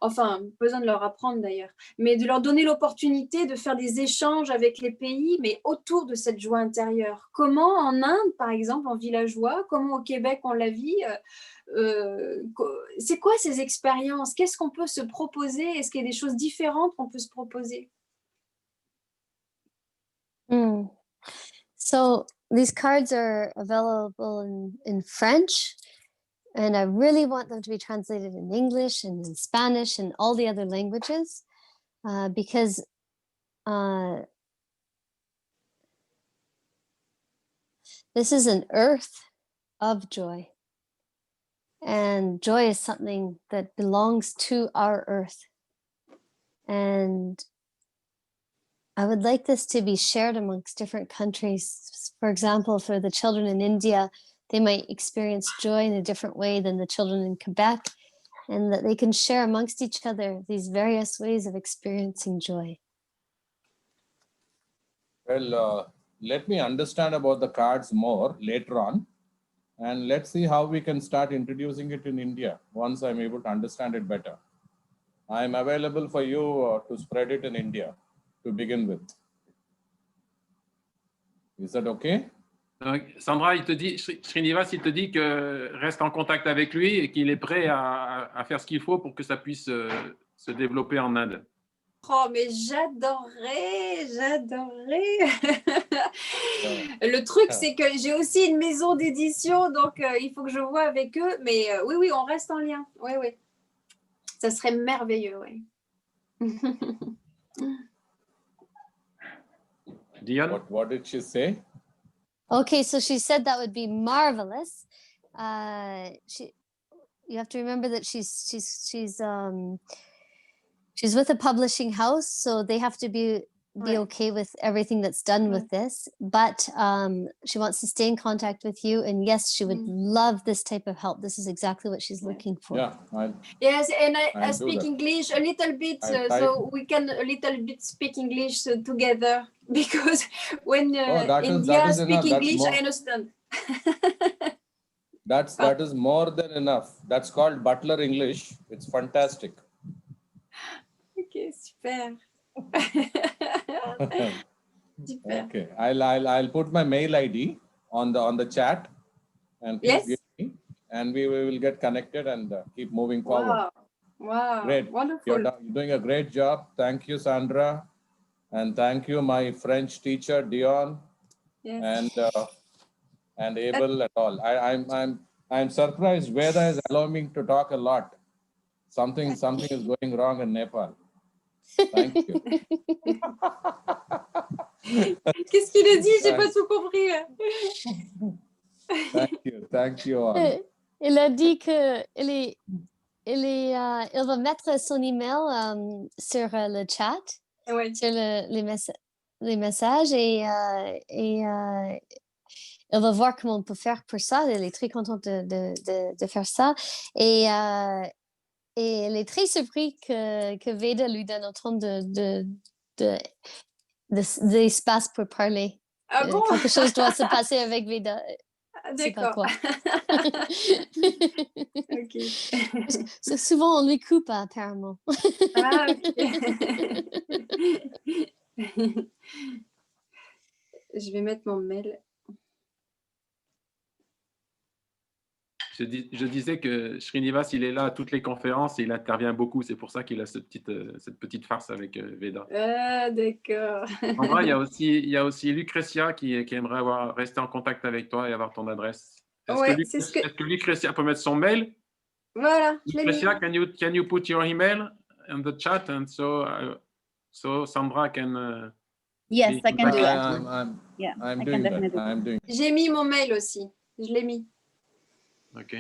enfin, pas besoin de leur apprendre d'ailleurs, mais de leur donner l'opportunité de faire des échanges avec les pays, mais autour de cette joie intérieure. Comment en Inde, par exemple, on vit la joie? Comment au Québec, on la vit? C'est quoi ces expériences? Qu'est-ce qu'on peut se proposer? Est-ce qu'il y a des choses différentes qu'on peut se proposer? So these cards are available in French, and I really want them to be translated in English and in Spanish and all the other languages, because this is an earth of joy, and joy is something that belongs to our earth. And I would like this to be shared amongst different countries. For example, for the children in India, they might experience joy in a different way than the children in Quebec, and that they can share amongst each other these various ways of experiencing joy. Well, let me understand about the cards more later on, and let's see how we can start introducing it in India once I'm able to understand it better. I'm available for you to spread it in India to begin with. Is that okay? Sandra, il te dit, Srinivas, il te dit que reste en contact avec lui et qu'il est prêt à faire ce qu'il faut pour que ça puisse se développer en Inde. Oh, mais j'adorerais. Le truc, c'est que j'ai aussi une maison d'édition, donc il faut que je vois avec eux. Mais oui, on reste en lien. Oui. Ça serait merveilleux, oui. Dion? What did she say? Okay, so she said that would be marvelous. You have to remember that she's with a publishing house, so they have to be okay with everything that's done with this. But she wants to stay in contact with you, and yes, she would love this type of help. This is exactly what she's looking for. Yeah. Yes, and I speak English a little bit, so we can a little bit speak English together, because when India speak English, I understand. That is more than enough. That's called Butler English. It's fantastic. Okay, super. Okay, I'll put my mail ID on the chat, and please give me, and we will get connected and keep moving forward. Wow, Great, wonderful. You're doing a great job. Thank you, Sandra, and thank you, my French teacher Dion, and Abel and all. I'm surprised Veda is allowing me to talk a lot. Something is going wrong in Nepal. Thank you. Qu'est-ce qu'il a dit? J'ai pas tout compris. Thank you all. Il a dit que il va mettre son email sur le chat, Ouais. sur les messages et il va voir comment on peut faire pour ça. Il est très content de faire ça. Et il est très surpris que Veda lui donne autant d'espace pour parler. Ah bon? Quelque chose doit se passer avec Veda. Ah, C'est pas d'accord. quoi. Ok. Souvent, on lui coupe apparemment. Ah, ok. Je vais mettre mon mail. Je disais que Srinivas, il est là à toutes les conférences et il intervient beaucoup. C'est pour ça qu'il a cette petite farce avec Veda. Ah, d'accord. En vrai, il y a aussi Lucretia qui aimerait rester en contact avec toi et avoir ton adresse. Est-ce Ouais, que, c'est ce que- est-ce que Lucretia peut mettre son mail? Voilà, je l'ai mis. Lucretia, can you put your email in the chat and so Sandra can Yes, I can do I- that. Yeah, I'm I doing can that. definitely. I'm doing. J'ai mis mon mail aussi. Je l'ai mis. OK.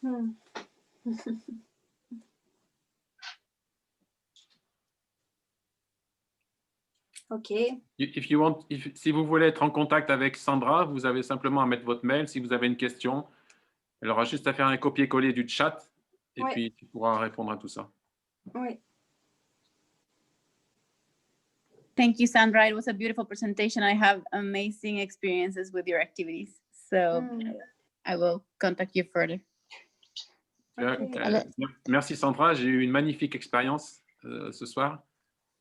Hmm. Ok. Si vous voulez être en contact avec Sandra, vous avez simplement à mettre votre mail. Si vous avez une question, elle aura juste à faire un copier-coller du chat et Ouais. puis tu pourras répondre à tout ça. Oui. Thank you, Sandra. It was a beautiful presentation. I have amazing experiences with your activities. So I will contact you further. Merci Sandra, j'ai eu une magnifique expérience ce soir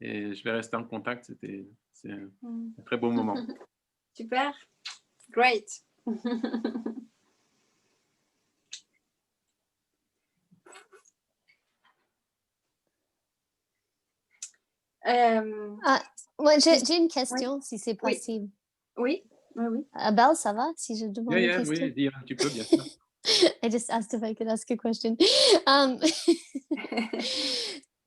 et je vais rester en contact. C'est un très beau moment. Super. Great. Ouais, j'ai une question, si c'est Oui. possible. Oui, oui, oui. Abel, ça va si je demande une question? Oui, dis un petit peu, bien sûr. I just asked if I could ask a question.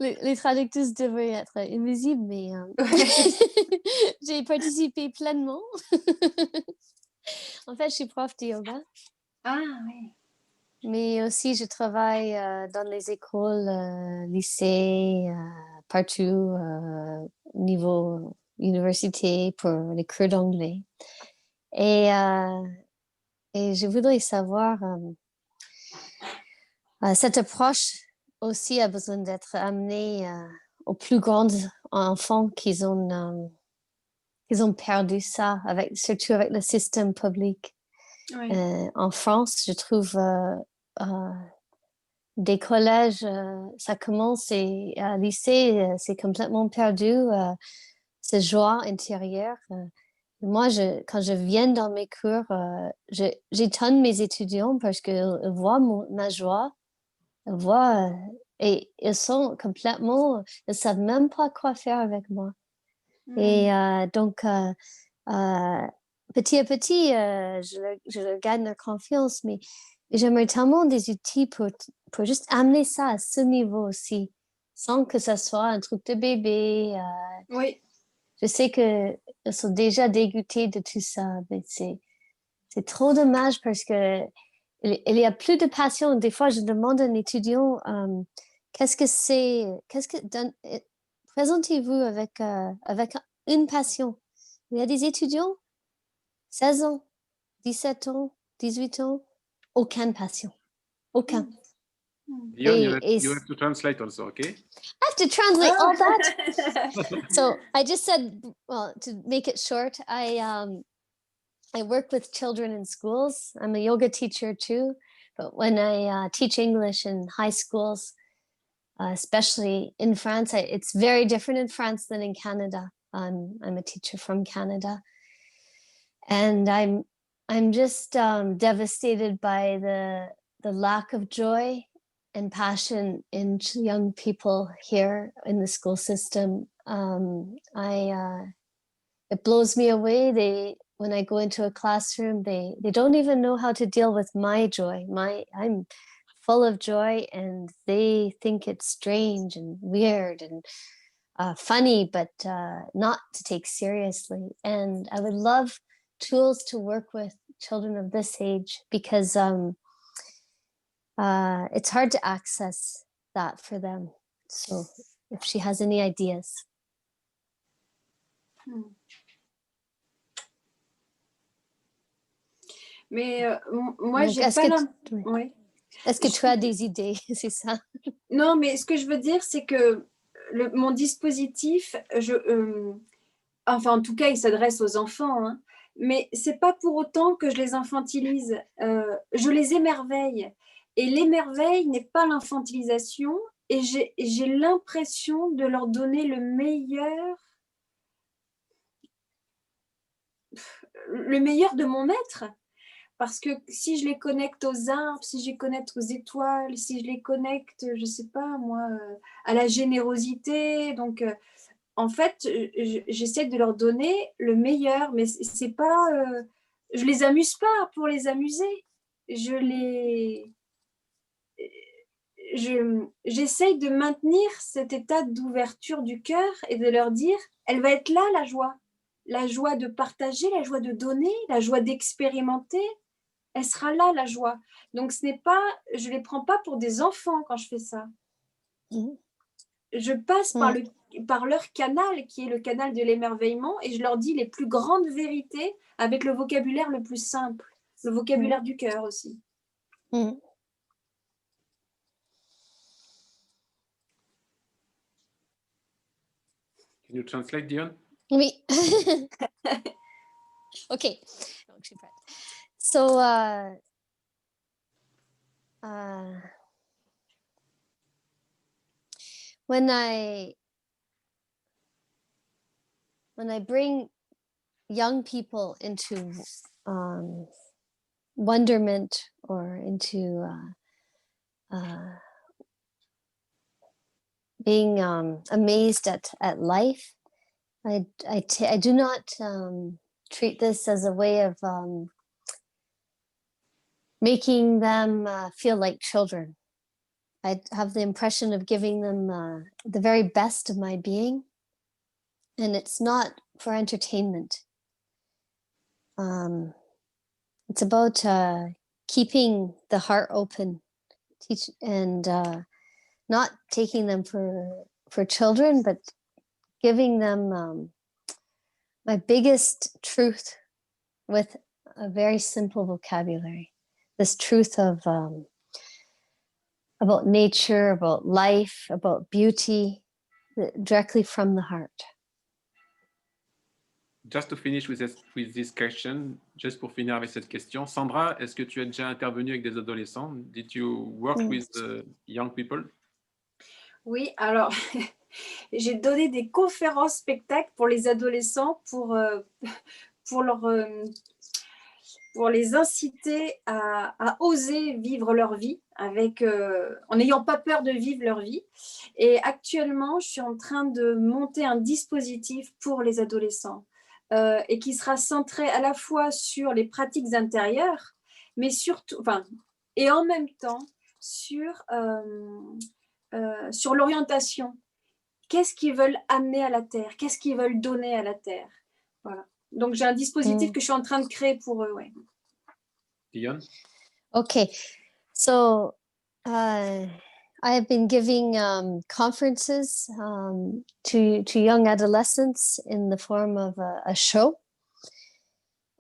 Les traductrices devraient être invisibles, mais j'ai participé pleinement. En fait, je suis prof de yoga. Ah, oui. Mais aussi, je travaille dans les écoles, lycées, partout, niveau université pour les cours d'anglais. Et je voudrais savoir, cette approche aussi a besoin d'être amenée aux plus grands enfants qui ont perdu ça, surtout avec le système public. Oui. En France, je trouve des collèges, ça commence et à lycée, c'est complètement perdu, cette joie intérieure. Moi, quand je viens dans mes cours, j'étonne mes étudiants parce qu'ils voient ma joie, ils voient, et ils sont complètement, ils ne savent même pas quoi faire avec moi. Et donc, petit à petit, je gagne leur confiance, mais j'aimerais tellement des outils pour juste amener ça à ce niveau aussi, sans que ça soit un truc de bébé. Oui. Je sais qu'ils sont déjà dégoûtés de tout ça, mais c'est trop dommage parce que il y a plus de passion. Des fois, je demande à un étudiant, présentez-vous avec une passion. Il y a des étudiants, 16 ans, 17 ans, 18 ans, aucune passion. Aucun. Dion, you have to translate also, okay? I have to translate all that. So I just said, well, to make it short, I work with children in schools. I'm a yoga teacher too, but when I teach English in high schools, especially in France, it's very different in France than in Canada. I'm a teacher from Canada, and I'm just devastated by the lack of joy and passion in young people here in the school system. It blows me away. When I go into a classroom, they don't even know how to deal with my joy. I'm full of joy, and they think it's strange and weird. And funny, but not to take seriously. And I would love tools to work with children of this age because it's hard to access that for them. So if she has any ideas. Mais moi, Donc, j'ai est-ce pas que, ouais. est-ce que tu as des idées? C'est ça. Non, mais ce que je veux dire, c'est que mon dispositif, enfin, en tout cas, il s'adresse aux enfants, hein, mais c'est pas pour autant que je les infantilise. Je les émerveille. Et l'émerveil n'est pas l'infantilisation. Et j'ai l'impression de leur donner le meilleur de mon être. Parce que si je les connecte aux arbres, si je les connecte aux étoiles, si je les connecte, je sais pas moi, à la générosité, donc en fait, j'essaie de leur donner le meilleur, mais c'est pas, je les amuse pas pour les amuser. J'essaye de maintenir cet état d'ouverture du cœur et de leur dire, elle va être là la joie de partager, la joie de donner, la joie d'expérimenter. Elle sera là, la joie. Donc, je ne les prends pas pour des enfants quand je fais ça. Je passe par leur canal, qui est le canal de l'émerveillement, et je leur dis les plus grandes vérités avec le vocabulaire le plus simple, le vocabulaire du cœur aussi. Can you translate, Dion? Oui. Okay. Donc, je suis prête. So, when I bring young people into wonderment or into being amazed at life, I do not treat this as a way of making them feel like children. I have the impression of giving them the very best of my being, and it's not for entertainment. It's about keeping the heart open, and not taking them for children, but giving them my biggest truth with a very simple vocabulary. This truth of about nature, about life, about beauty, directly from the heart. Just to finish with this question, just pour finir avec cette question, Sandra, est-ce que tu as déjà intervenu avec des adolescents? Did you work with young people? Oui, alors j'ai donné des conférences spectacles pour les adolescents pour les inciter à oser vivre leur vie en n'ayant pas peur de vivre leur vie. Et actuellement, je suis en train de monter un dispositif pour les adolescents et qui sera centré à la fois sur les pratiques intérieures, mais surtout, et en même temps sur l'orientation. Qu'est-ce qu'ils veulent amener à la Terre? Qu'est-ce qu'ils veulent donner à la Terre? Voilà. Donc, j'ai un dispositif que je suis en train de créer pour eux. Ouais. Dion? Okay, so I have been giving conferences to young adolescents in the form of a show,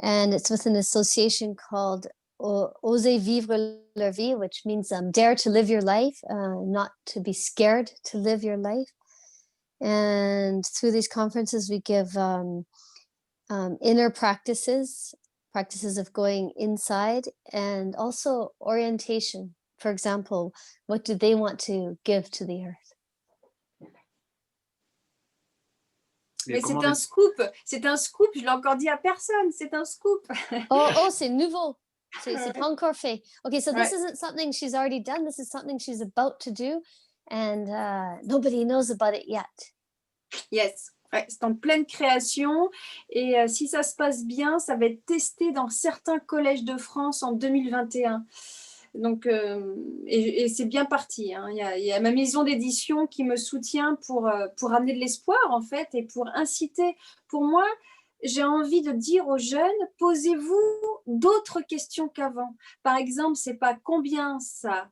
and it's with an association called Oser Vivre leur Vie, which means dare to live your life, not to be scared to live your life. And through these conferences, we give inner practices of going inside, and also orientation. For example, what do they want to give to the earth? Mais c'est un scoop, je l'ai encore dit à personne, c'est un scoop. Oh, c'est nouveau. C'est pas encore fait. Okay, so this isn't something she's already done, this is something she's about to do, and nobody knows about it yet. Yes. Ouais, c'est en pleine création et si ça se passe bien, ça va être testé dans certains collèges de France en 2021. Donc, et c'est bien parti. Hein. Il y a ma maison d'édition qui me soutient pour amener de l'espoir, en fait, et pour inciter. Pour moi, j'ai envie de dire aux jeunes, posez-vous d'autres questions qu'avant. Par exemple, c'est pas combien ça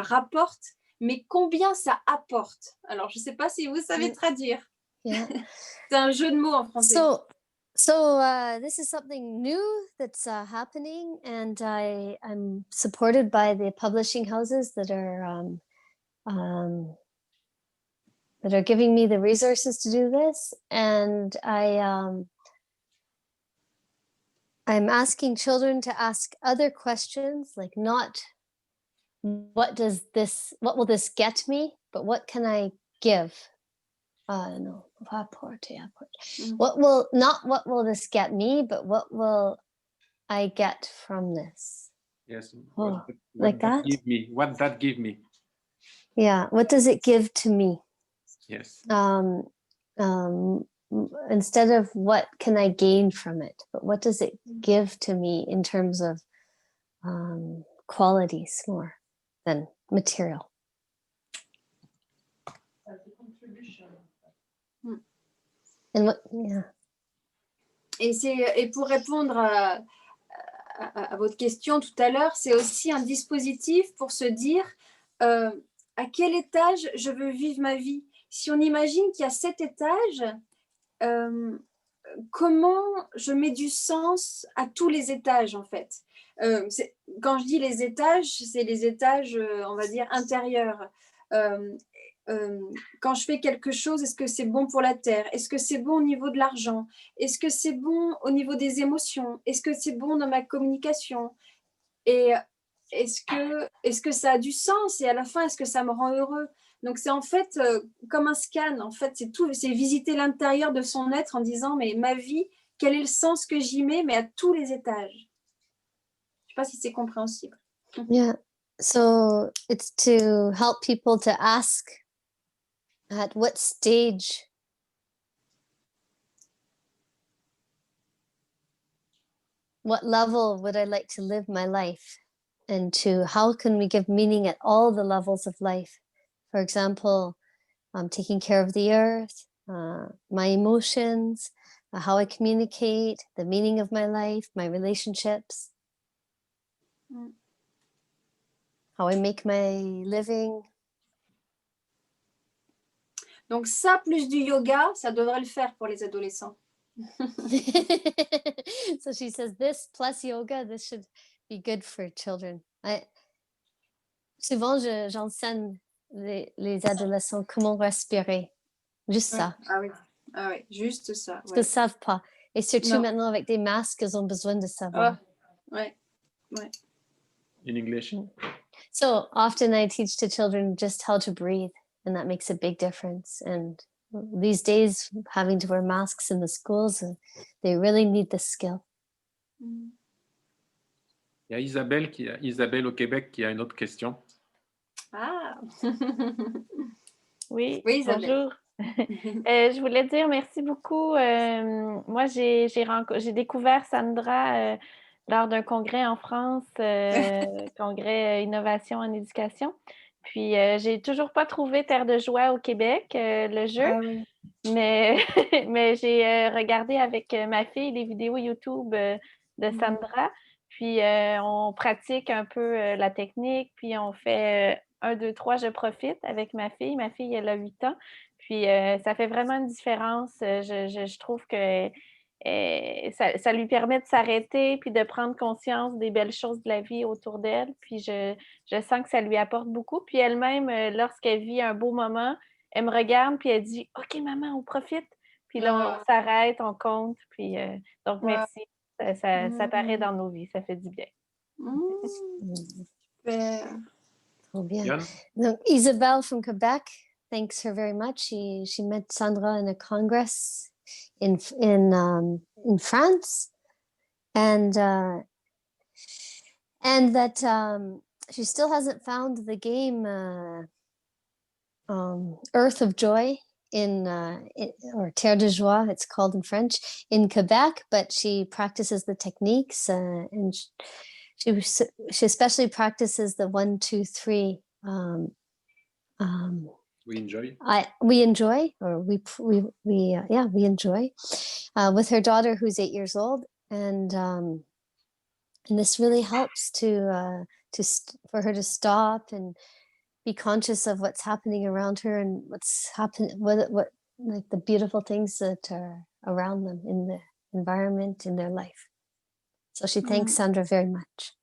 rapporte, mais combien ça apporte. Alors, je ne sais pas si vous savez traduire. Yeah. C'est un jeu de mots en français. So this is something new that's happening, and I'm supported by the publishing houses that are giving me the resources to do this, and I'm asking children to ask other questions, like not what will this get me, but what can I give? No, apporter. What will this get me, but what will I get from this? Yes. Oh, like that? Give me? What that give me? Yeah. What does it give to me? Yes. Instead of what can I gain from it, but what does it give to me in terms of qualities more than material? And what, yeah. Et pour répondre à votre question tout à l'heure, c'est aussi un dispositif pour se dire à quel étage je veux vivre ma vie. Si on imagine qu'il y a 7 étages, comment je mets du sens à tous les étages, en fait. Quand je dis les étages, c'est les étages, on va dire, intérieurs. Quand je fais quelque chose, est-ce que c'est bon pour la terre? Est-ce que c'est bon au niveau de l'argent? Est-ce que c'est bon au niveau des émotions? Est-ce que c'est bon dans ma communication? Et est-ce que ça a du sens? Et à la fin, est-ce que ça me rend heureux? Donc, c'est en fait comme un scan. En fait, c'est visiter l'intérieur de son être en disant, mais ma vie, quel est le sens que j'y mets, mais à tous les étages. Je ne sais pas si c'est compréhensible. Yeah. So it's to help people to ask at what stage what level would I like to live my life, and to how can we give meaning at all the levels of life. For example, taking care of the earth, my emotions, how I communicate, the meaning of my life, my relationships, how I make my living. Donc ça, plus du yoga, ça devrait le faire pour les adolescents. So she says this plus yoga, this should be good for children. Souvent, j'enseigne les adolescents comment respirer. Juste ça. Ah oui, juste ça. Parce qu'ils ne savent pas. Et surtout maintenant, avec des masques, ils ont besoin de savoir. Ouais. In English. So often I teach the children just how to breathe, and that makes a big difference. And these days, having to wear masks in the schools, they really need this skill. Il y a Isabelle au Québec qui a une autre question. Ah. Oui, Isabelle. bonjour. Je voulais dire merci beaucoup. Moi, j'ai découvert Sandra lors d'un congrès en France, congrès Innovation en éducation. Puis, j'ai toujours pas trouvé Terre de joie au Québec, le jeu. Ah oui. Mais j'ai regardé avec ma fille les vidéos YouTube de Sandra. Puis, on pratique un peu la technique. Puis, on fait 1, 2, 3, je profite avec ma fille. Ma fille, elle a 8 ans. Puis, ça fait vraiment une différence. Je trouve que ça lui permet de s'arrêter puis de prendre conscience des belles choses de la vie autour d'elle. Puis, je sens que ça lui apporte beaucoup. Puis, elle-même, lorsqu'elle vit un beau moment, elle me regarde puis elle dit « OK, maman, on profite. » Puis là, on s'arrête, on compte. Puis, donc, merci. Ça paraît dans nos vies. Ça fait du bien. Trop bien. Donc, Isabelle from Quebec, thanks her very much. She met Sandra in a congress in France, and that she still hasn't found the game Earth of Joy or Terre de Joie, it's called in French, in Quebec, but she practices the techniques and she especially practices the 1, 2, 3. We enjoy. We enjoy, or we enjoy with her daughter who's 8 years old, and this really helps for her to stop and be conscious of what's happening around her and what's happening, what like the beautiful things that are around them in the environment, in their life. So she thanks Sandra very much.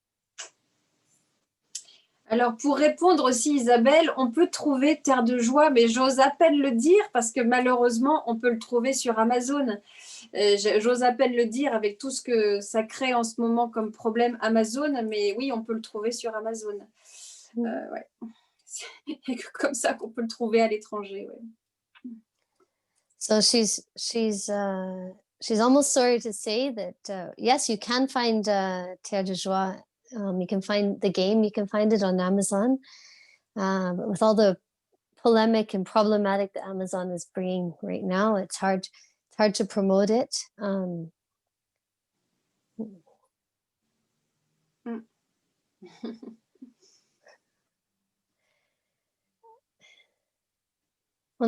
Alors, pour répondre aussi, Isabelle, on peut trouver Terre de Joie, mais j'ose à peine le dire parce que malheureusement, on peut le trouver sur Amazon. J'ose à peine le dire avec tout ce que ça crée en ce moment comme problème Amazon, mais oui, on peut le trouver sur Amazon. Ouais. C'est comme ça qu'on peut le trouver à l'étranger. Ouais. So she's almost sorry to say that yes, you can find Terre de Joie. You can find the game, you can find it on Amazon. But with all the polemic and problematic that Amazon is bringing right now, it's hard to promote it. On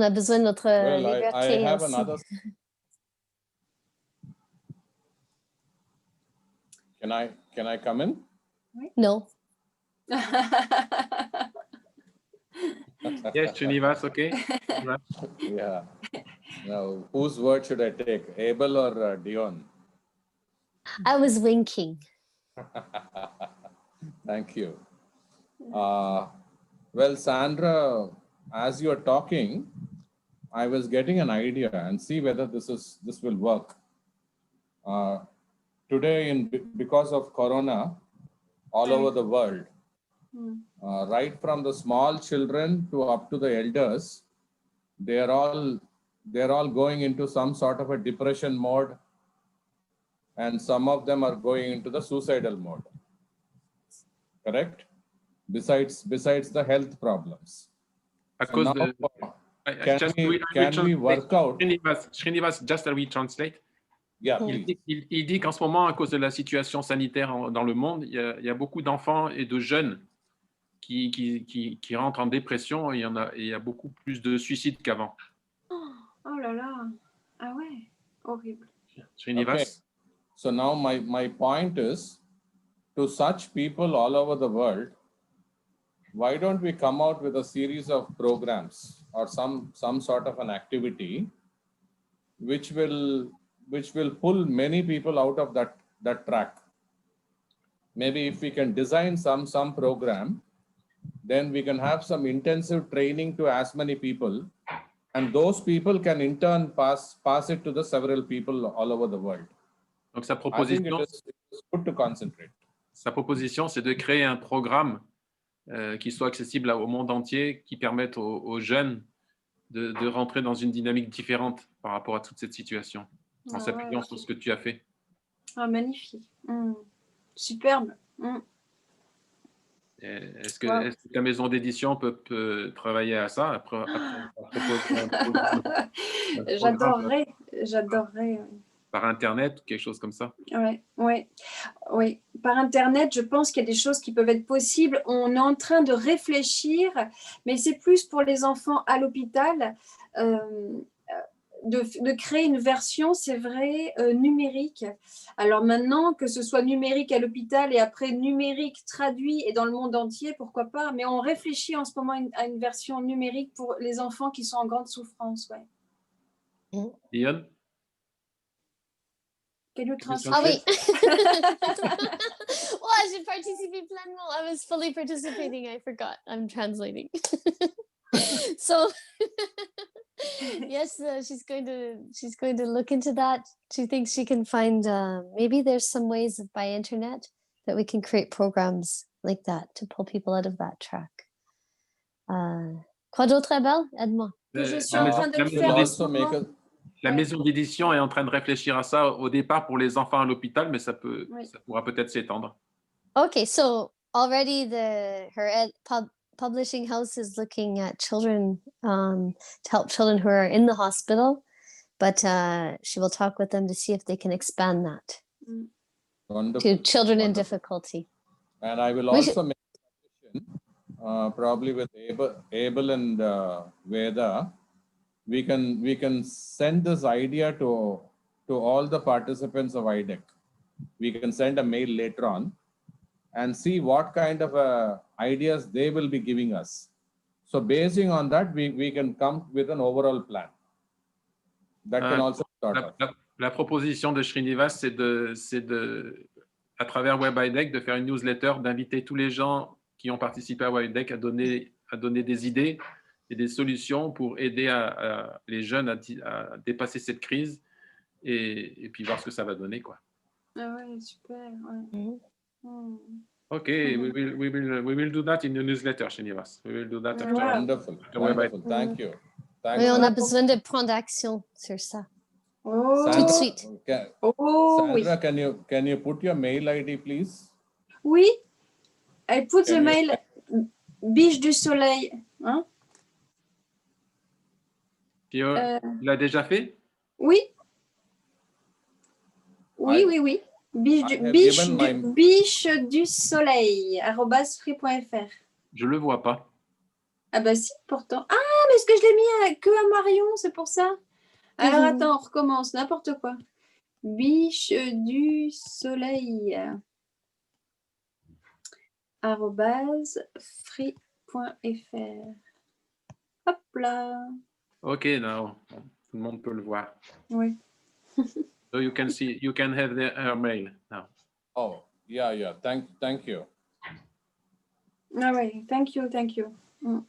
a besoin de notre liberté. I have aussi. another. Can I come in? No. Yes, Srinivas, okay. Yeah. Now, whose word should I take? Abel or Dion? I was winking. Thank you. Well, Sandra, as you are talking, I was getting an idea and see whether this will work. Today, because of Corona, all over the world, right from the small children to up to the elders, they're all going into some sort of a depression mode, and some of them are going into the suicidal mode. Correct? Besides the health problems. Because can we work out? Srinivas, just we translate. Yeah, il dit qu'en ce moment, à cause de la situation sanitaire dans le monde, il y a beaucoup d'enfants et de jeunes qui rentrent en dépression. Il y a beaucoup plus de suicides qu'avant. Oh là là. Ah ouais, horrible. Srinivas. Okay. So now my point is, to such people all over the world, why don't we come out with a series of programs or some sort of an activity which will pull many people out of that track. Maybe if we can design some program, then we can have some intensive training to as many people, and those people can in turn pass it to the several people all over the world. Donc sa I think it is good to concentrate. Sa proposition, c'est de créer un programme qui soit accessible au monde entier, qui permette aux jeunes de rentrer dans une dynamique différente par rapport à toute cette situation, en s'appuyant sur ce que tu as fait. Ah, magnifique. Superbe. Est-ce que ta maison d'édition peut travailler à ça J'adorerais. Par Internet ou quelque chose comme ça? Oui. Par Internet, je pense qu'il y a des choses qui peuvent être possibles. On est en train de réfléchir, mais c'est plus pour les enfants à l'hôpital, de créer une version, c'est vrai, numérique. Alors maintenant, que ce soit numérique à l'hôpital et après numérique traduit et dans le monde entier, pourquoi pas. Mais on réfléchit en ce moment à une version numérique pour les enfants qui sont en grande souffrance. Dion? Can you translate? Ah oui. Well, j'ai participé pleinement. I was fully participating. I forgot. I'm translating. So yes, she's going to look into that. She thinks she can find maybe there's some ways by internet that we can create programs like that to pull people out of that track. Quoi d'autre, Abel? Aide-moi. Je suis en train de le faire. La maison d'édition est en train de réfléchir à ça au départ pour les enfants à l'hôpital, mais ça pourra peut-être s'étendre. Okay, so already her publishing house is looking at children to help children who are in the hospital, but she will talk with them to see if they can expand that Wonderful. to children in difficulty. And I will We should- also make a suggestion, probably with Abel and Veda, we can send this idea to all the participants of IDEC. We can send a mail later on and see what kind of ideas they will be giving us. So basing on that, we can come with an overall plan. That can also start off. La proposition de Srinivas, c'est à travers WebIDEC, de faire une newsletter, d'inviter tous les gens qui ont participé à WebIDEC à donner des idées et des solutions pour aider les jeunes à dépasser cette crise et puis voir ce que ça va donner, quoi. Ah ouais, super. Ouais. Mm. Okay, we will do that in the newsletter, Srinivas. We will do that after. Wow. Wonderful. After Wonderful. WebIDEC. Thank you. Oui, on a besoin de prendre action sur ça. Oh, Tout de suite. oui. Sandra, can you put your mail ID, please? Oui. I put the Can you- mail Biche du Soleil. Hein? Puis, tu l'as déjà fait? Oui. Oui, I- oui, oui. Biche I du, have biche given du, my- biche du Soleil, @free.fr. Je le vois pas. Ah bah si, pourtant. Ah, mais est-ce que je l'ai mis que à Marion, c'est pour ça? Alors Mhm. attends, on recommence, n'importe quoi. Biche du Soleil. @free.fr. Hop là. Ok, now tout le monde peut le voir. Oui. So you can have her mail now. Oh, yeah. Thank you. Ah oui, thank you. Mhm.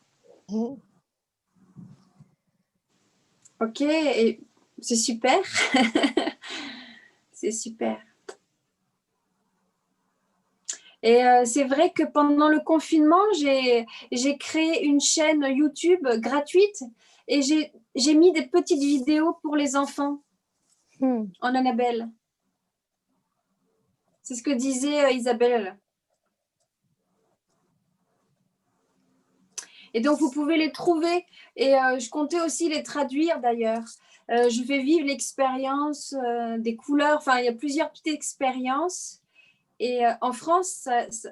Ok, et c'est super. C'est super. Et c'est vrai que pendant le confinement, j'ai créé une chaîne YouTube gratuite et j'ai mis des petites vidéos pour les enfants Hmm. en Annabelle. C'est ce que disait Isabelle. Et donc, vous pouvez les trouver. Et je comptais aussi les traduire d'ailleurs. Je vais vivre l'expérience des couleurs. Enfin, il y a plusieurs petites expériences. Et en France,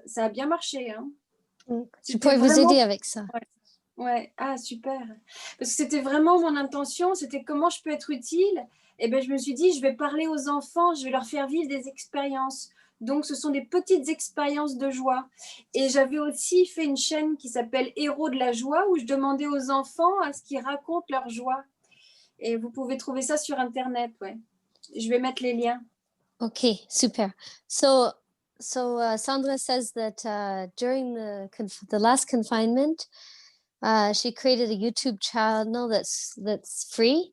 ça a bien marché. Hein. Je C'était pourrais vous vraiment- aider avec ça. Ouais, ah super. Parce que c'était vraiment mon intention, c'était comment je peux être utile. Et ben je me suis dit, je vais parler aux enfants, je vais leur faire vivre des expériences. Donc ce sont des petites expériences de joie. Et j'avais aussi fait une chaîne qui s'appelle Héros de la joie, où je demandais aux enfants à ce qu'ils racontent leur joie. Et vous pouvez trouver ça sur Internet, ouais. Je vais mettre les liens. Okay, super. So Sandra says that during the last confinement, she created a YouTube channel that's free,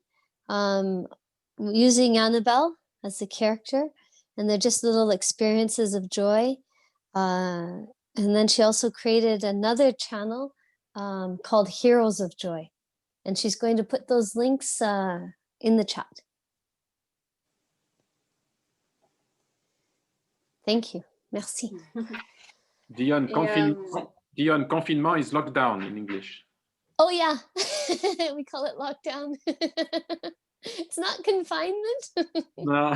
using Annabelle as the character, and they're just little experiences of joy. And then she also created another channel called Heroes of Joy, and she's going to put those links in the chat. Thank you. Merci. Dion, Et, Dion, confinement is lockdown in English. Oh yeah, we call it lockdown. It's not confinement. No.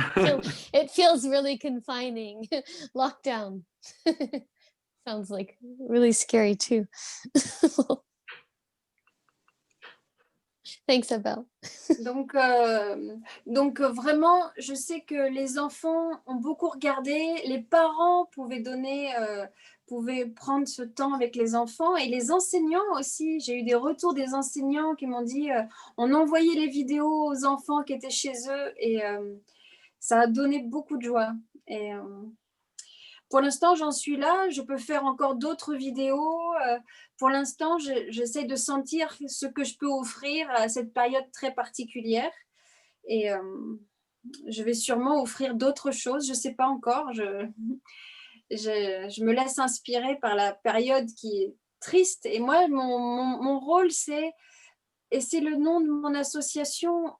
It feels really confining. Lockdown. Sounds like really scary too. Thanks, Abel. Donc vraiment, je sais que les enfants ont beaucoup regardé, les parents pouvaient prendre ce temps avec les enfants et les enseignants aussi. J'ai eu des retours des enseignants qui m'ont dit on envoyait les vidéos aux enfants qui étaient chez eux et ça a donné beaucoup de joie. Et pour l'instant, j'en suis là. Je peux faire encore d'autres vidéos. Pour l'instant, j'essaie de sentir ce que je peux offrir à cette période très particulière. Et je vais sûrement offrir d'autres choses. Je ne sais pas encore. Je me laisse inspirer par la période qui est triste. Et moi, mon rôle, et c'est le nom de mon association,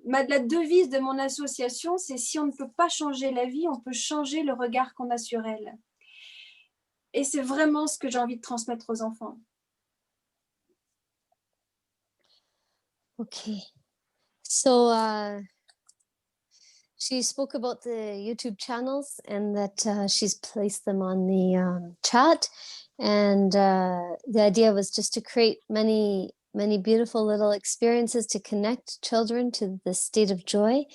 la devise de mon association, c'est si on ne peut pas changer la vie, on peut changer le regard qu'on a sur elle. Et c'est vraiment ce que j'ai envie de transmettre aux enfants. Okay. So she spoke about the YouTube channels and that she's placed them on the chat. And the idea was just to create many beautiful little experiences to connect children to the state of joy.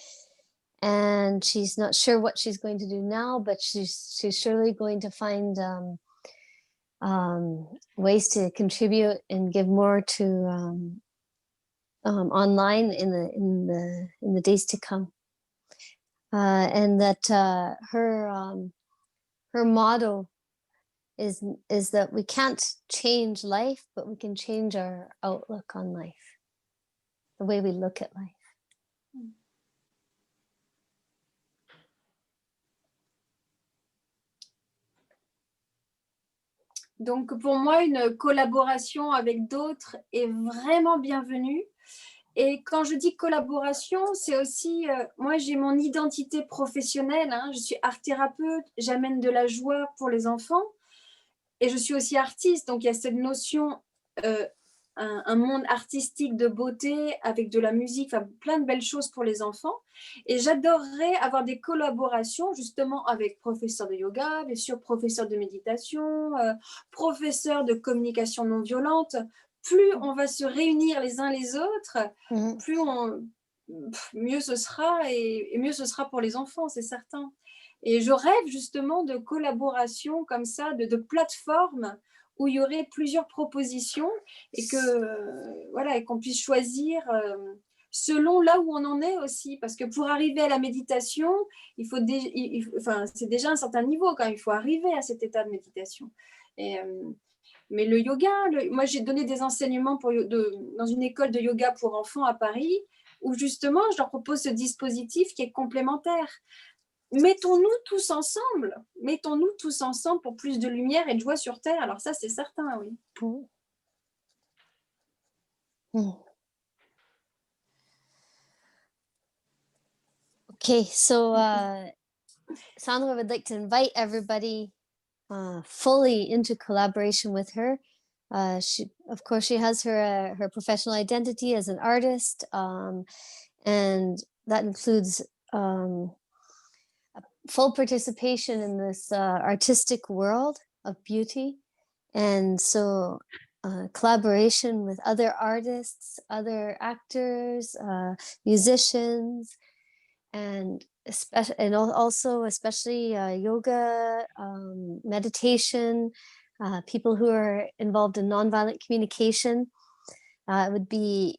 And she's not sure what she's going to do now, but she's surely going to find ways to contribute and give more to online in the days to come. And that her motto is that we can't change life, but we can change our outlook on life, the way we look at life. Donc, pour moi, une collaboration avec d'autres est vraiment bienvenue. Et quand je dis collaboration, c'est aussi, moi, j'ai mon identité professionnelle. Hein, je suis art-thérapeute, j'amène de la joie pour les enfants. Et je suis aussi artiste. Donc, il y a cette notion, un monde artistique de beauté avec de la musique, enfin, plein de belles choses pour les enfants. Et j'adorerais avoir des collaborations justement avec professeurs de yoga, bien sûr, professeurs de méditation, professeurs de communication non violente. Plus on va se réunir les uns les autres, plus mieux ce sera et mieux ce sera pour les enfants, c'est certain. Et je rêve justement de collaborations comme ça, de plateformes où il y aurait plusieurs propositions et que voilà, et qu'on puisse choisir selon là où on en est aussi, parce que pour arriver à la méditation, il faut c'est déjà un certain niveau quand il faut arriver à cet état de méditation. Et mais le yoga, moi j'ai donné des enseignements dans une école de yoga pour enfants à Paris, où justement je leur propose ce dispositif qui est complémentaire. Mettons-nous tous ensemble pour plus de lumière et de joie sur Terre. Alors ça, c'est certain, oui. Okay, so Sandra would like to invite everybody fully into collaboration with her. She has her professional identity as an artist, and that includes full participation in this artistic world of beauty. And so collaboration with other artists, other actors, musicians, and especially yoga, meditation, people who are involved in nonviolent communication. It would be,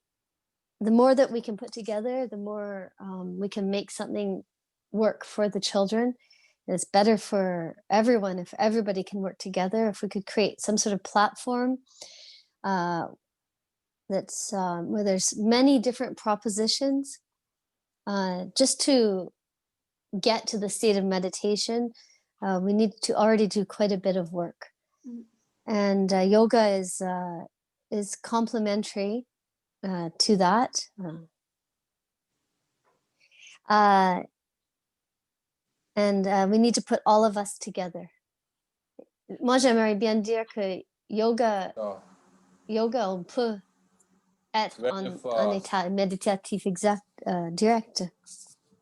the more that we can put together, the more we can make something work for the children. It's better for everyone if everybody can work together. If we could create some sort of platform that's where there's many different propositions, just to get to the state of meditation, we need to already do quite a bit of work. And yoga is complementary to that. And we need to put all of us together. Moi, j'aimerais bien dire que yoga, on peut être en état méditatif direct.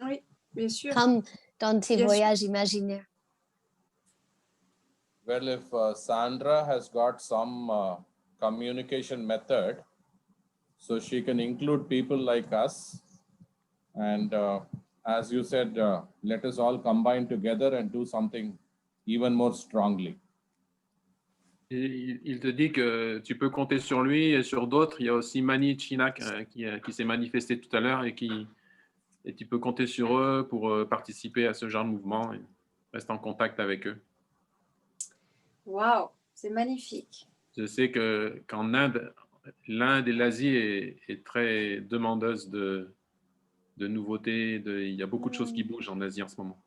Oui, bien sûr. Comme dans tes Bien voyages imaginaires. Well, if Sandra has got some communication method, so she can include people like us. And as you said, let us all combine together and do something even more strongly. Et il te dit que tu peux compter sur lui et sur d'autres. Il y a aussi Mani Chinak qui s'est manifesté tout à l'heure et tu peux compter sur eux pour participer à ce genre de mouvement et reste en contact avec eux. Waouh, c'est magnifique. Je sais qu'en Inde, l'Inde et l'Asie est très demandeuse de nouveautés. Il y a beaucoup de choses qui bougent en Asie en ce moment.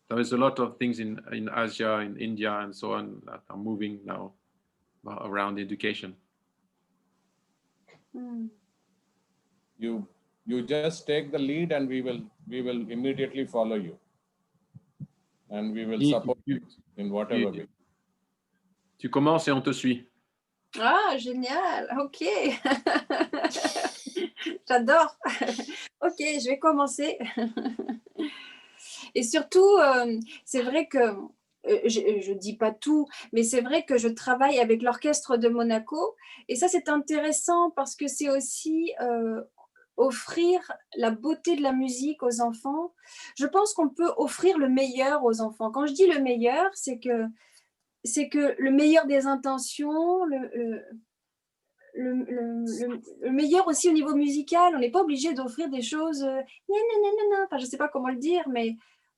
There is a lot of things in Asia, in India, and so on that are moving now around education. You just take the lead, and we will immediately follow you, and we will support you in whatever way. Tu commences et on te suit. Ah, génial, ok. J'adore. Ok, je vais commencer. Et surtout, c'est vrai que je ne dis pas tout, mais c'est vrai que je travaille avec l'Orchestre de Monaco. Et ça, c'est intéressant parce que c'est aussi offrir la beauté de la musique aux enfants. Je pense qu'on peut offrir le meilleur aux enfants. Quand je dis le meilleur, c'est que le meilleur des intentions, le meilleur aussi au niveau musical. On n'est pas obligé d'offrir des choses, enfin, je ne sais pas comment le dire, mais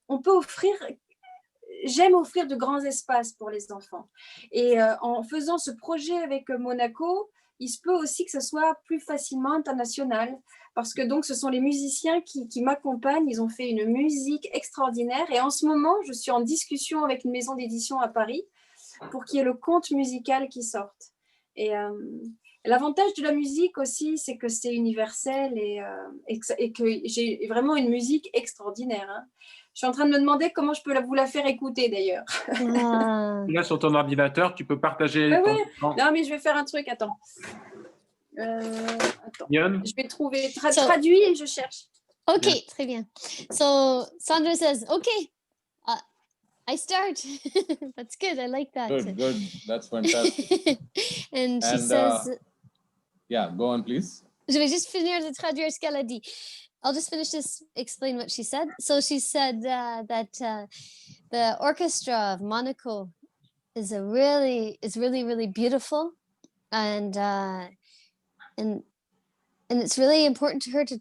on peut offrir, j'aime offrir de grands espaces pour les enfants. Et en faisant ce projet avec Monaco, il se peut aussi que ce soit plus facilement international, parce que donc ce sont les musiciens qui m'accompagnent, ils ont fait une musique extraordinaire, et en ce moment, je suis en discussion avec une maison d'édition à Paris pour qu'il y ait le conte musical qui sorte. Et l'avantage de la musique aussi, c'est que c'est universel et que j'ai vraiment une musique extraordinaire. Hein. Je suis en train de me demander comment je peux vous la faire écouter d'ailleurs. Ah, Là, sur ton ordinateur, tu peux partager Ouais, ton ouais. écran. Non, mais je vais faire un truc, attends. Attends. Yon, Je vais trouver, So- traduit et je cherche. okay, très bien. So Sandra says, okay, I start. That's good. I like that. Good, good. That's fantastic. And she And, says, Yeah, go on, please. je vais juste finir de traduire ce qu'elle a dit. I'll just finish this, explain what she said. So she said that the orchestra of Monaco is really beautiful, and it's really important to her to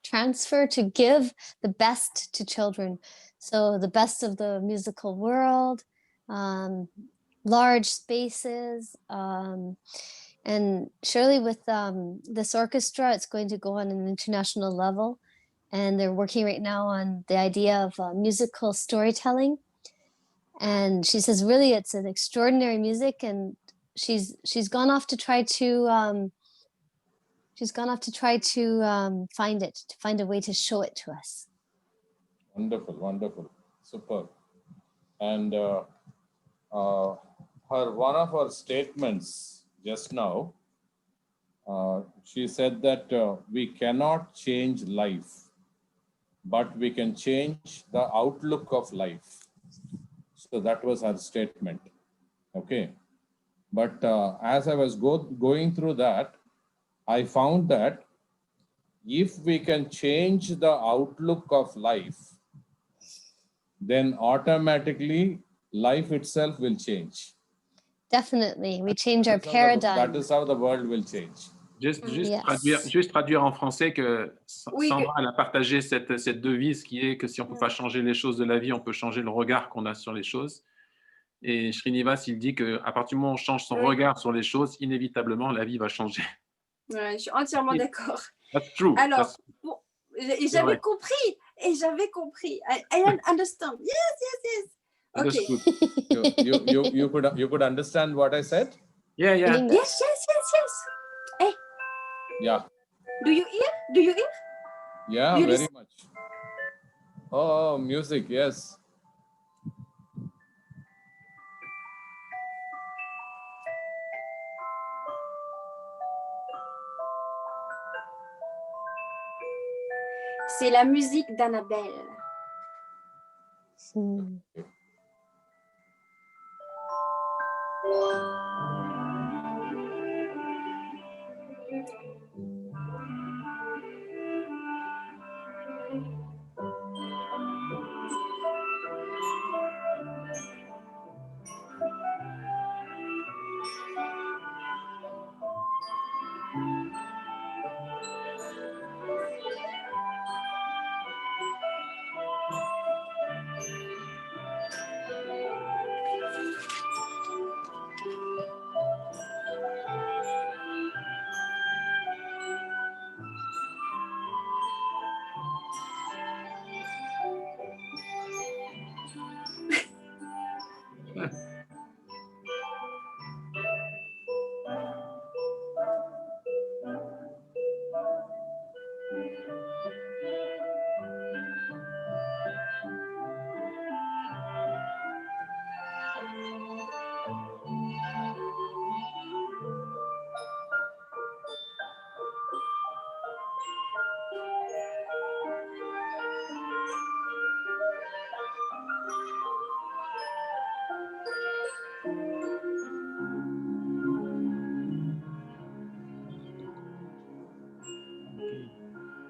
transfer, to give the best to children. So the best of the musical world, large spaces, and surely with this orchestra, it's going to go on an international level. And they're working right now on the idea of musical storytelling. And she says, really, it's an extraordinary music. And she's gone off to try to find a way to show it to us. Wonderful, wonderful, superb. And one of her statements just now, she said that we cannot change life, but we can change the outlook of life. So that was her statement. Okay. But as I was going through that, I found that if we can change the outlook of life, then automatically life itself will change. Definitely, we change our paradigm. That is how the world will change. Juste Yes. traduire en français que Oui, Sandra elle a partagé cette devise qui est que si on ne peut pas changer les choses de la vie, on peut changer le regard qu'on a sur les choses. Et Srinivas, il dit qu'à partir du moment où on change son Oui. regard sur les choses, inévitablement, la vie va changer. Ouais, je suis entièrement d'accord. That's true. Alors, C'est j'avais vrai. compris. I understand. Yes. Okay. Understood. You could understand what I said? Yeah, In yeah. English. Yes. Hey, Yeah. do you hear? Yeah, You very listen- much. Oh, music, yes. C'est la musique d'Annabelle. Hmm.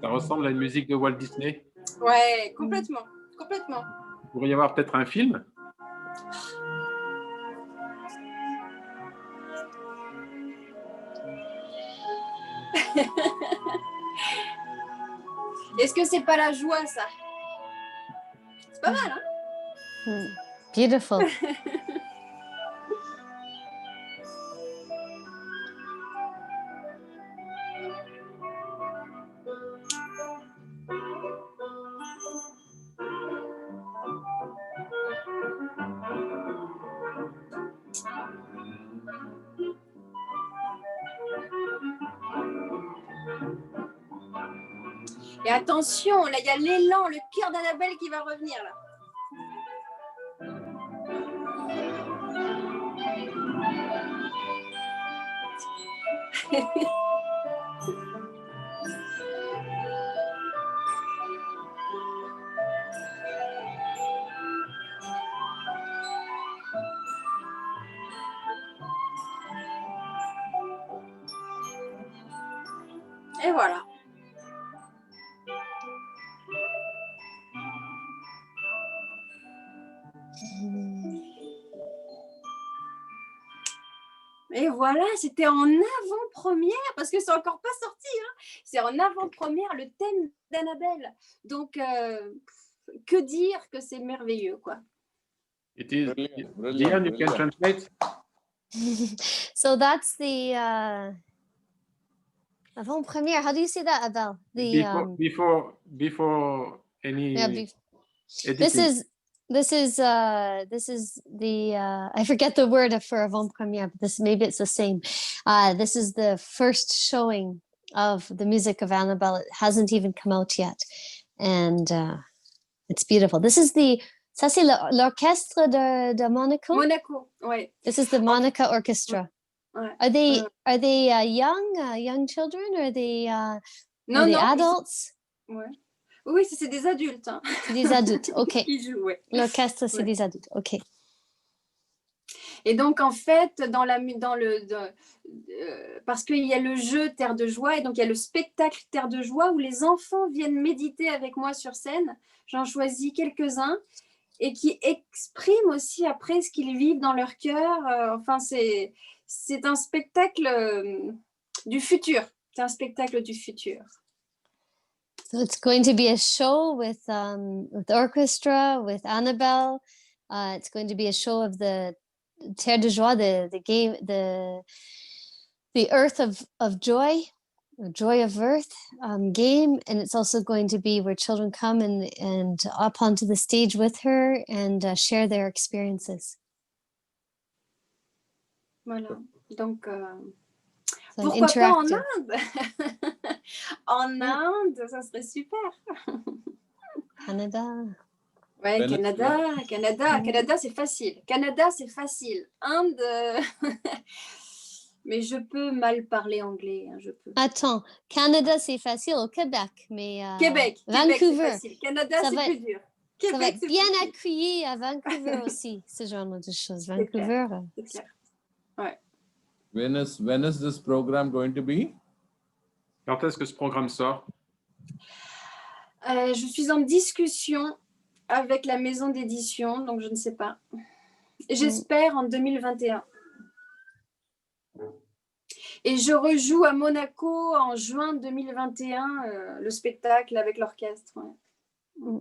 Ça ressemble à une musique de Walt Disney. Ouais, complètement, complètement. Il pourrait y avoir peut-être un film. Est-ce que c'est pas la joie, ça? C'est pas mal, hein? Beautiful. Et attention, là, il y a l'élan, le cœur d'Annabelle qui va revenir, là. Et voilà. Et voilà, c'était en avant-première, parce que c'est encore pas sorti, hein. C'est en avant-première le thème d'Annabelle. Donc, que dire que c'est merveilleux, quoi. It is. Brilliant, brilliant, Diane, you can brilliant. translate. So that's the avant-première. How do you say that, Abel? The Before any yeah, editing. this is the I forget the word for avant-première, but this maybe it's the same. This is the first showing of the music of Annabelle. It hasn't even come out yet, and it's beautiful. This is ça c'est l'orchestre de Monaco. Monaco, ouais. This is the Monaco Orchestra. Ouais. Are they young children, or are they Non, are they non, adults? Ouais. Oui, c'est des adultes, hein. C'est des adultes, ok. Qui jouent, ouais. L'orchestre, c'est Ouais. des adultes, ok. Et donc, en fait, parce qu'il y a le jeu Terre de Joie, et donc il y a le spectacle Terre de Joie où les enfants viennent méditer avec moi sur scène. J'en choisis quelques-uns et qui expriment aussi après ce qu'ils vivent dans leur cœur. Enfin, c'est un spectacle du futur. C'est un spectacle du futur. So it's going to be a show with orchestra, with Annabelle. It's going to be a show of the Terre de Joie, the game, the Earth of Joy, the Joy of Earth game, and it's also going to be where children come and up onto the stage with her and share their experiences. Voilà. Donc, So pourquoi pas en interactive. Inde? En Inde, ça serait super. Canada. Ouais, Venezuela. Canada, c'est facile. Canada, c'est facile. Inde, mais je peux mal parler anglais, hein, je peux. Attends, Canada, c'est facile au Québec, mais Québec, c'est Vancouver, facile. Canada, ça c'est va plus dur. ça va Québec, être c'est bien plus dur. accueilli à Vancouver aussi, ce genre de choses. clair. Vancouver. C'est clair. Ouais. When is this program going to be? Quand est-ce que ce programme sort? Je suis en discussion avec la maison d'édition, donc je ne sais pas. J'espère en 2021. Et je rejoue à Monaco en juin 2021 le spectacle avec l'orchestre. Ouais.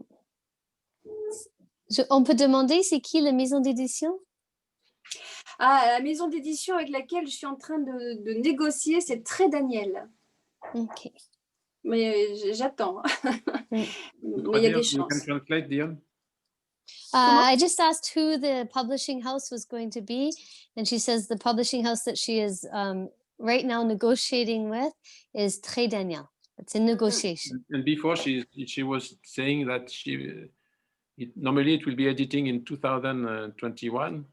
On peut demander, c'est qui la maison d'édition? Ah, la maison d'édition avec laquelle je suis en train de négocier, c'est Très Daniel. Ok. Mais j'attends. Mais il y a des You can chances. translate, Diane? I just asked who the publishing house was going to be, and she says the publishing house that she is right now negotiating with is Très Daniel. It's in negotiation. And before she was saying that normally it will be editing in 2021,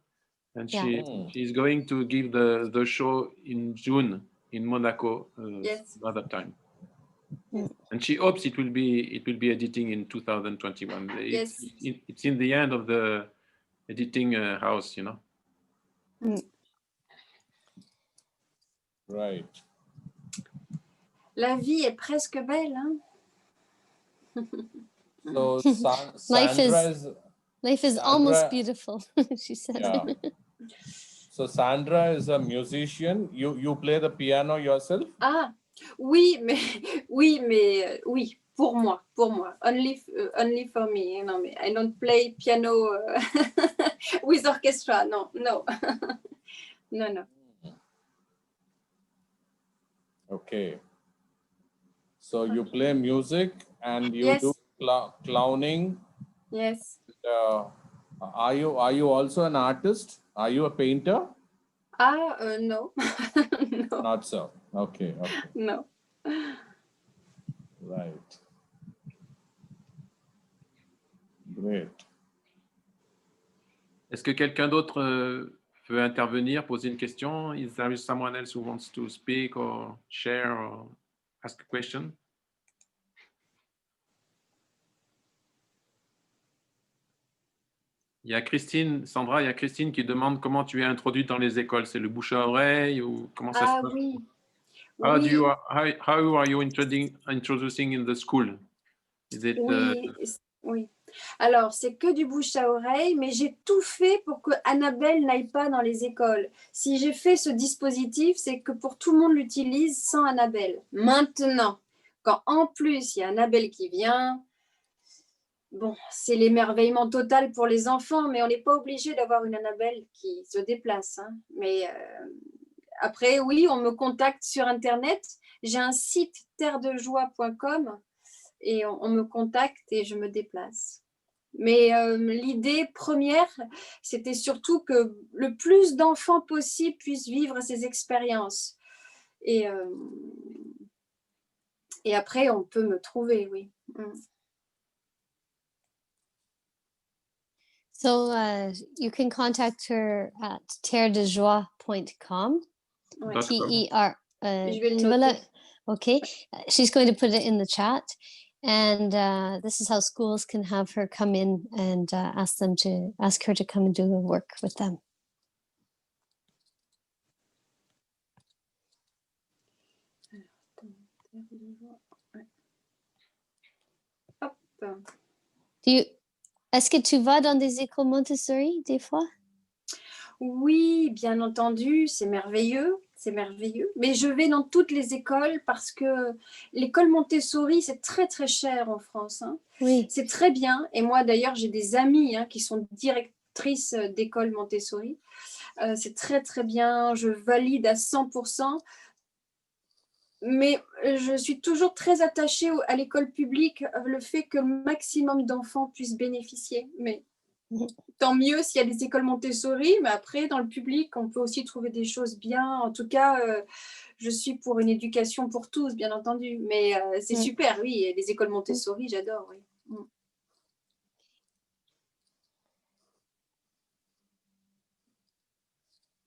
and Yeah. she's going to give the show in June in Monaco Yes. another time. And she hopes it will be editing in 2021. Yes. It's in the end of the editing house, you know. Right. La vie est presque belle. Hein? So Life is- Sandra is Life is Sandra- almost beautiful, she said. yeah. So Sandra is a musician. You play the piano yourself? Ah, oui, mais oui, pour moi, only for me. Non, mais I don't play piano with orchestra. No, no, no. Okay. So you play music and you Yes. do clowning. Yes. Are you also an artist? Are you a painter? No, no, Not so. Okay. no. Right. Great. Est-ce que quelqu'un d'autre veut intervenir, poser une question? Is there someone else who wants to speak or share or ask a question? Il y a Christine, Sandra, il y a Christine qui demande comment tu es introduite dans les écoles. C'est le bouche à oreille ou comment ça se passe? Oui. How Oui. are you introducing in the school? Is it, Oui. Alors, c'est que du bouche à oreille, mais j'ai tout fait pour que Annabelle n'aille pas dans les écoles. Si j'ai fait ce dispositif, c'est que pour tout le monde l'utilise sans Annabelle. Maintenant, quand en plus il y a Annabelle qui vient, bon, c'est l'émerveillement total pour les enfants, mais on n'est pas obligé d'avoir une Annabelle qui se déplace. Hein. Mais après, oui, on me contacte sur Internet. J'ai un site terredejoie.com et on me contacte et je me déplace. Mais l'idée première, c'était surtout que le plus d'enfants possible puissent vivre ces expériences. Et après, on peut me trouver, oui. So you can contact her at terredejoie.com. Ouais. T-E-R. Je vais le tu vas la- noter. Okay. She's going to put it in the chat. And this is how schools can have her come in and ask her to come and do the work with them. Hop. Est-ce que tu vas dans des écoles Montessori des fois? Oui, bien entendu, c'est merveilleux. C'est merveilleux. Mais je vais dans toutes les écoles parce que l'école Montessori, c'est très, très cher en France. Hein. Oui. C'est très bien. Et moi, d'ailleurs, j'ai des amies qui sont directrices d'école Montessori. C'est très, très bien. Je valide à 100%. Mais je suis toujours très attachée à l'école publique, le fait que le maximum d'enfants puissent bénéficier. Mais tant mieux s'il y a des écoles Montessori, mais après, dans le public, on peut aussi trouver des choses bien. En tout cas, je suis pour une éducation pour tous, bien entendu. Mais c'est super, oui, les écoles Montessori, j'adore, oui.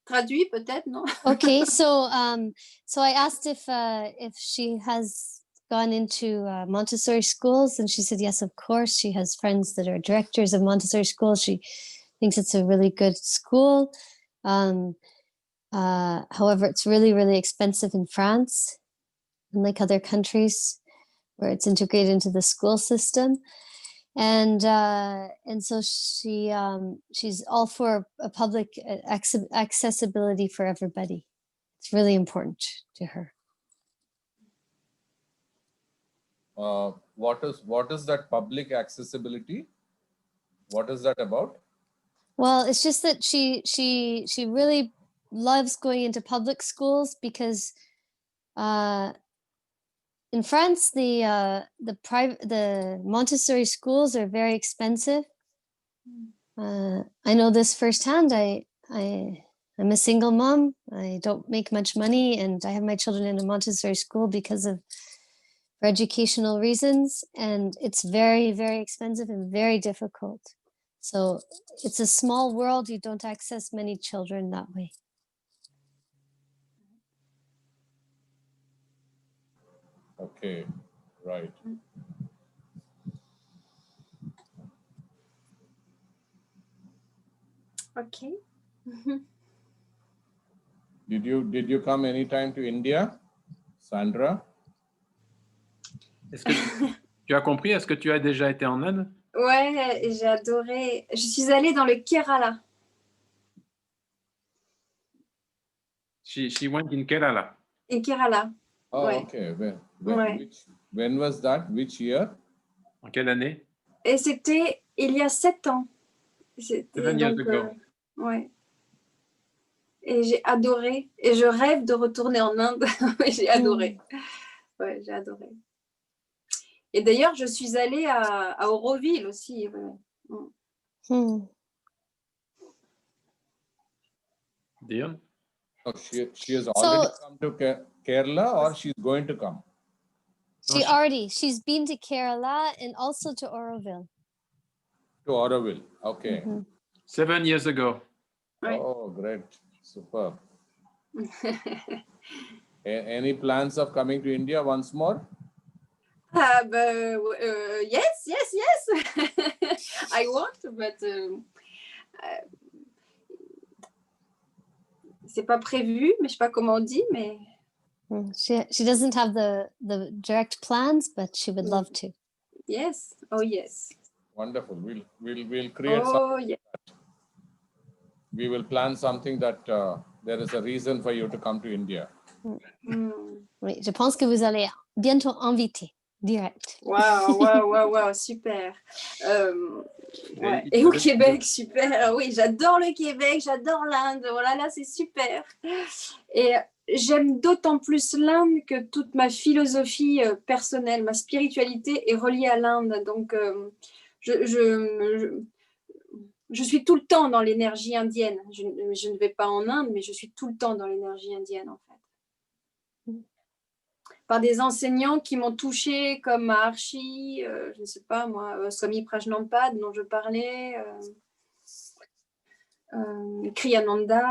Traduit peut-être, non? Okay, so I asked if she has gone into Montessori schools, and she said yes, of course. She has friends that are directors of Montessori schools. She thinks it's a really good school. However, it's really, really expensive in France, unlike other countries where it's integrated into the school system. And so she's all for a public accessibility for everybody. It's really important to her. What is that public accessibility? What is that about? Well, it's just that she really loves going into public schools because in France, the Montessori schools are very expensive. I know this firsthand. I'm a single mom. I don't make much money, and I have my children in a Montessori school because of for educational reasons, and it's very, very expensive and very difficult. So it's a small world. You don't access many children that way. Okay, right. Okay. Did you come anytime to India, Sandra? Est-ce que Tu as compris? Est-ce que tu as déjà été en Inde? Ouais, et j'ai adoré. Je suis allée dans le Kerala. She went in Kerala. Et Kerala. Oh, Ouais. okay. Ouais. When was that? Which year? En quelle année? Et c'était il y a 7 ans. 7 years ago. Ouais. Et j'ai adoré. Et je rêve de retourner en Inde. J'ai adoré. Ouais, j'ai adoré. Et d'ailleurs, je suis allée à Auroville aussi. Ouais. Hmm. Dion? Oh, she has already come to Kerala, or she's going to come? She's been to Kerala and also to Oroville. To Auroville. Okay. 7 years ago. Right. Oh, great. Superb. Any plans of coming to India once more? Yes. I want, but c'est pas prévu, mais je sais pas comment on dit, mais She doesn't have the direct plans, but she would love to. yes. Oh yes. Wonderful. We'll create Oh yes. we will plan something that there is a reason for you to come to India. Oui, je pense que vous allez bientôt inviter direct. Wow, super. Ouais. Et au Québec, super. Oui, j'adore le Québec, j'adore l'Inde. Voilà, là, c'est super. Et j'aime d'autant plus l'Inde que toute ma philosophie personnelle, ma spiritualité est reliée à l'Inde. Donc, je suis tout le temps dans l'énergie indienne. Je ne vais pas en Inde, mais je suis tout le temps dans l'énergie indienne, en fait. Par des enseignants qui m'ont touchée, comme Maharshi, je ne sais pas moi, Swami Prajnampad dont je parlais, Kriyananda,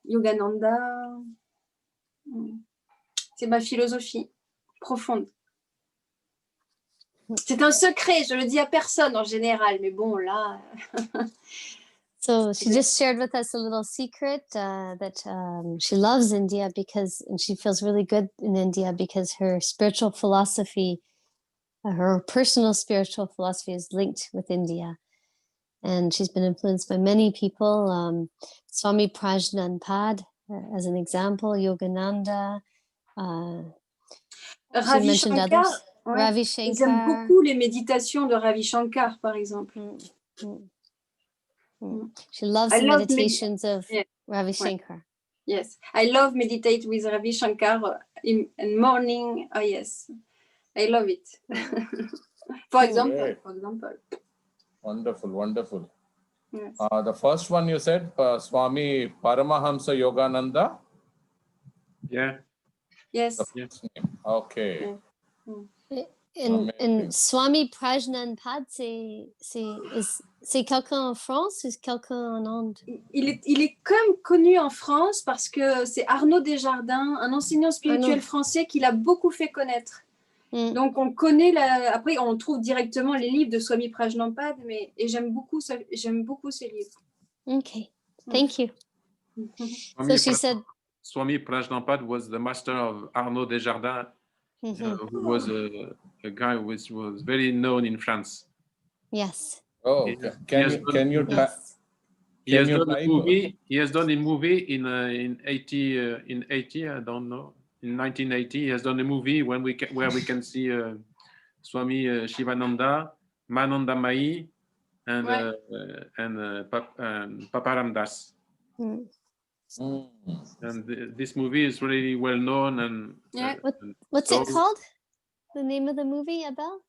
Yogananda. C'est ma philosophie profonde. C'est un secret, je le dis à personne en général, mais bon, là... So she just shared with us a little secret that she loves India and she feels really good in India because her spiritual philosophy, her personal spiritual philosophy is linked with India. And she's been influenced by many people, Swami Prajnanpad, as an example, Yogananda. She mentioned others. Ouais. Ravi J'aime Shankar. beaucoup les méditations de Ravi Shankar, par exemple. She loves the meditations of Ravi Shankar. Yes, I love meditate with Ravi Shankar in morning. Oh yes, I love it. For example. Wonderful. Yes. The first one you said, Swami Paramahamsa Yogananda? Yeah. Yes. The first name. Okay. And Swami Prajnanpad, c'est quelqu'un en France ou quelqu'un en Inde? Il est comme connu en France parce que c'est Arnaud Desjardins, un enseignant spirituel français qui l'a beaucoup fait connaître. Donc on connaît, après on trouve directement les livres de Swami Prajnampad, et j'aime beaucoup ces livres. Okay, thank you. So she said Swami Prajnampad was the master of Arnaud Desjardins, who was a guy who was very known in France. Yes. Oh, can you He has done a movie in 80. I don't know. In 1980, he has done a movie where we can see Swami Shivananda, Mananda Mai, and Papa Ramdas. And this movie is really well known. And what's it called? The name of the movie, Abel?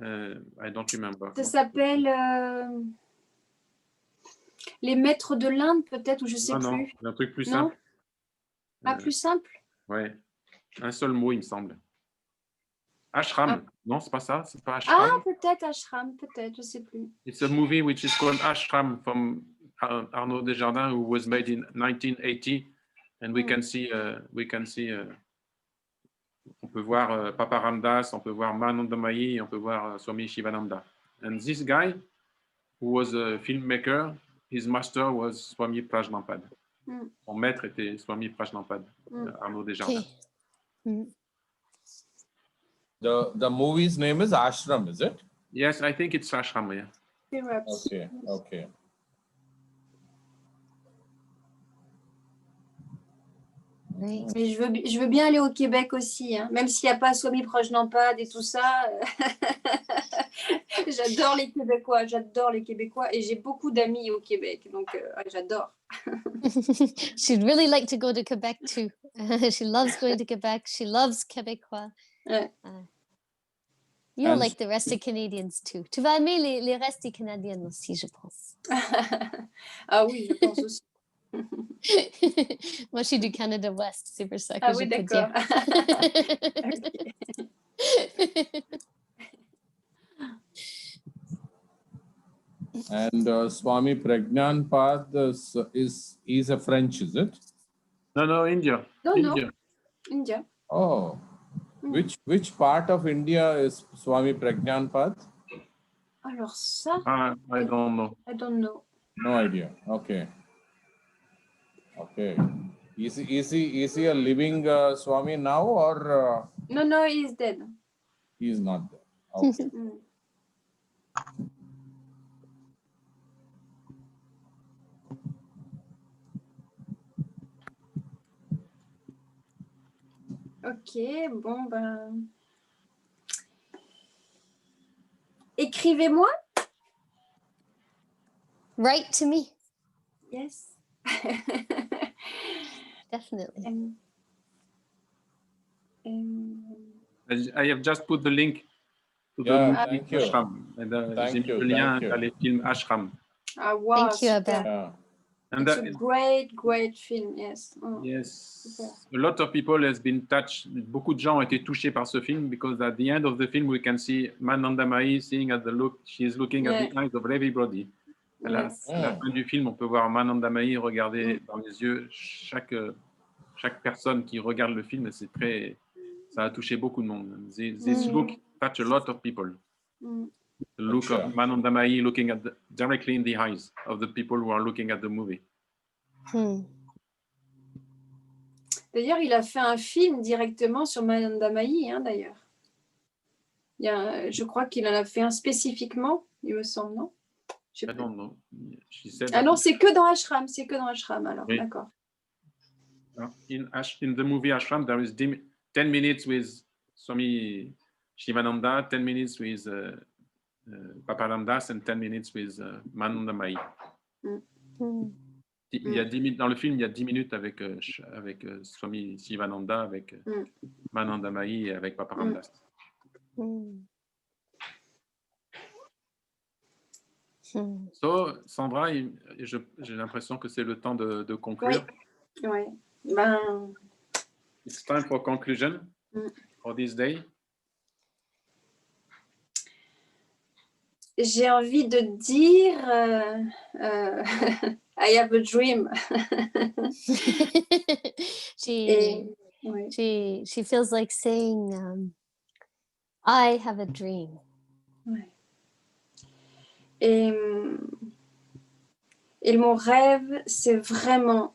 I don't remember. Ça s'appelle Les Maîtres de l'Inde, peut-être, ou je sais plus. Non, un truc plus simple. Plus simple? Ouais, un seul mot, il me semble. Ashram. Non, c'est pas ça, c'est pas Ashram. Peut-être Ashram, peut-être, je sais plus. It's a movie which is called Ashram from Arnaud Desjardins, who was made in 1980, and we can see, on peut voir Papa Ramdas, on peut voir Mananda Mai, on peut voir Swami Shivananda. And this guy, who was a filmmaker, his master was Swami Prajnampad. Son maître était Swami Prajnampad, Arnaud Desjardins. Okay. The movie's name is Ashram, is it? Yes, I think it's Ashram. Yeah. Perhaps. Okay, okay. Right. Mais je veux bien aller au Québec aussi, hein. Même s'il n'y a pas Swami Prajnampad et tout ça. J'adore les Québécois et j'ai beaucoup d'amis au Québec, donc j'adore. She'd really like to go to Quebec too. She loves going to Quebec. She loves Québécois. Ouais. You'll And- like the rest of Canadians too. Tu vas aimer les restes des Canadiens aussi, je pense. Ah oui, je pense aussi. Moi, je suis du Canada West, c'est pour ça que Ah je oui, peux d'accord. dire. And Swami Prajnanpad is a French, is it? No, India. Non, India. India. Oh, Mm. which part of India is Swami Prajnanpad? Alors ça, I don't know. I don't know. No idea. Okay. Okay. Is he a living Swami now, or No, he's dead. he is not there? Okay. Mm. Ok, bon ben. Écrivez-moi. Write to me, Yes. definitely. I have just put the link to the Yeah, movie thank you. Ashram. And, Thank j'ai mis you, le lien thank you. vers les films Ashram. Ah, wow, Thank you, super. Abel. Yeah. And It's a great film, yes. Mm. yes, a lot of people has been touched. Beaucoup de gens ont été touchés par ce film because at the end of the film we can see Mananda Mai seeing at the look. She is looking at the eyes of everybody. À la, Yes. à la fin du film, on peut voir Mananda Mai regarder dans les yeux chaque personne qui regarde le film. C'est très, ça a touché beaucoup de monde. This look touch a lot of people. Mm. The look Sure. of Mananda Mai looking at directly in the eyes of the people who are looking at the movie. D'ailleurs, il a fait un film directement sur Mananda Mai, hein, d'ailleurs. Je crois qu'il en a fait un spécifiquement, il me semble, non? Je sais I plus. don't know. She said Ah that non, c'est que dans Ashram, alors, Oui. d'accord. in the movie Ashram, there is 10 minutes with Swami Shivananda, 10 minutes with Paparamdas, and 10 minutes with Mananda Mai. Il y a 10 minutes, dans le film, il y a 10 minutes avec Swami Shivananda, avec Mananda Mai et avec Paparamdas. So, Sandra, j'ai l'impression que c'est le temps de conclure. Oui. Ben, It's time for conclusion for this day. j'ai envie de dire I have a dream. Et, oui. she feels like saying I have a dream. Ouais. Et mon rêve, c'est vraiment,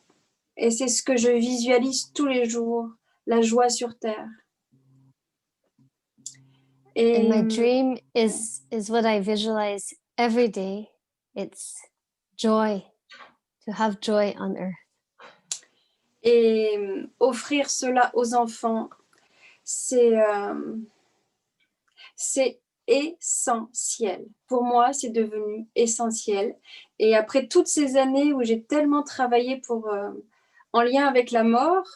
et c'est ce que je visualise tous les jours, la joie sur terre. And my dream is what I visualize every day. It's joy, to have joy on earth. Et offrir cela aux enfants, c'est essentiel. Pour moi, c'est devenu essentiel. Et après toutes ces années où j'ai tellement travaillé en lien avec la mort,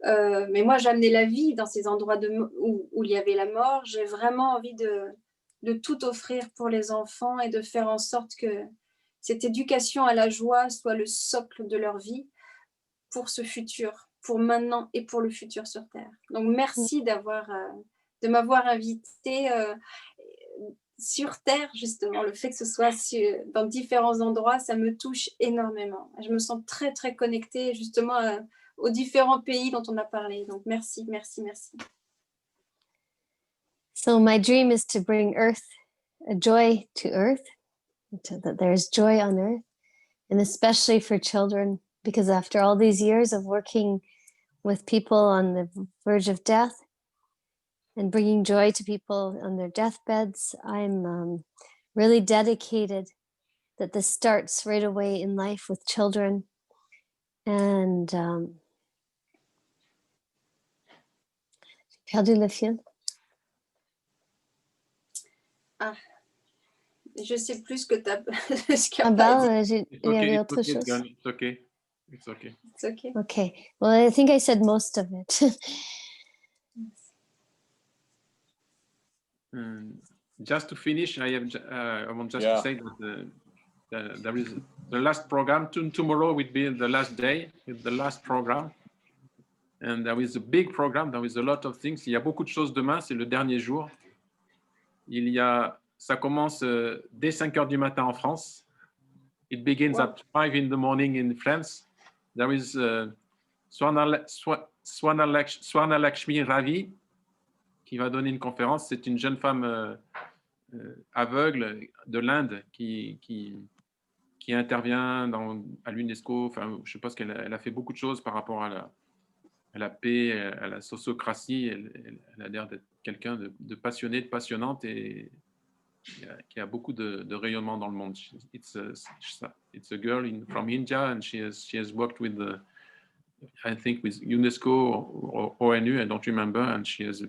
mais moi, j'amenais la vie dans ces endroits où il y avait la mort. J'ai vraiment envie de tout offrir pour les enfants et de faire en sorte que cette éducation à la joie soit le socle de leur vie pour ce futur, pour maintenant et pour le futur sur Terre. Donc, merci de m'avoir invité sur Terre, justement. Le fait que ce soit dans différents endroits, ça me touche énormément. Je me sens très, très connectée, justement, aux différents pays dont on a parlé. Donc, merci, merci, merci. So my dream is to bring joy to earth, that there's joy on earth, and especially for children, because after all these years of working with people on the verge of death, and bringing joy to people on their deathbeds. I'm really dedicated that this starts right away in life with children. And j'ai perdu le fil. Je sais plus ce que tu as ce qu'il y a Ah pas ben, dit. il y avait It's autre okay, chose. Gun, it's okay. It's okay. It's okay. Okay, well, I think I said most of it. Just to finish, I want just Yeah. to say that there is the last program. Tomorrow will be the last day, the last program. And there is a big program. There is a lot of things. Il y a beaucoup de choses demain. C'est le dernier jour. Ça commence dès 5 heures du matin en France. It begins Wow. at 5 in the morning in France. There is Swana Lakshmi Ravi qui va donner une conférence. C'est une jeune femme aveugle de l'Inde qui intervient à l'UNESCO. Enfin, je pense qu'elle a fait beaucoup de choses par rapport à la paix, à la sociocratie. Elle a l'air d'être quelqu'un de passionné, de passionnante et qui a beaucoup de rayonnement dans le monde. It's a girl from India and she has worked with I think with UNESCO or ONU, I don't remember, and she has a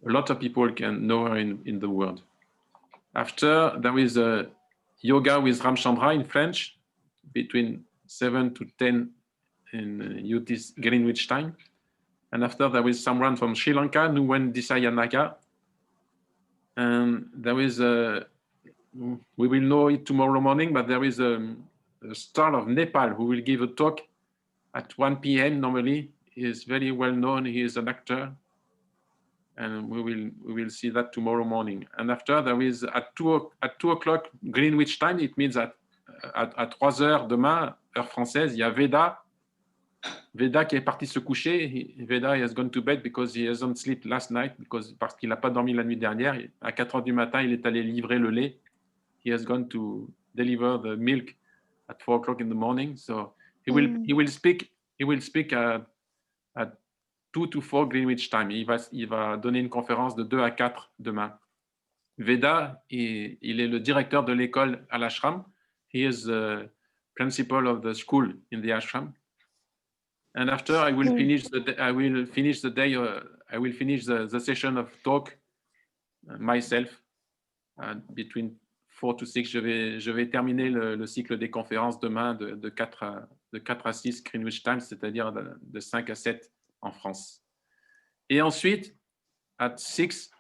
lot of people can know her in the world. After, there is a yoga with Ramchandra in French between 7 to 10 in UT Greenwich time. And after, there is someone from Sri Lanka, Nuwen Disayanaga. And there is we will know it tomorrow morning, but there is a star of Nepal who will give a talk at 1 p.m. normally. He is very well known. He is an actor. And we will see that tomorrow morning. And after, there is at 2 o'clock Greenwich time, it means at 3 heures demain, heure française, il y a Veda qui est parti se coucher. Veda has gone to bed because he hasn't slept last night, parce qu'il n'a pas dormi la nuit dernière. À 4 heures du matin, il est allé livrer le lait. He has gone to deliver the milk at 4 o'clock in the morning. So he will speak at 2 to 4 Greenwich time. Il va donner une conférence de 2 à 4 demain. Veda, il est le directeur de l'école à l'ashram. He is the principal of the school in the ashram. And after, I will finish the session of talk myself between 4 to 6. Je vais terminer le cycle des conférences demain de 4 à 6 Greenwich time, c'est-à-dire de 5 à 7 en France. Et ensuite, at 6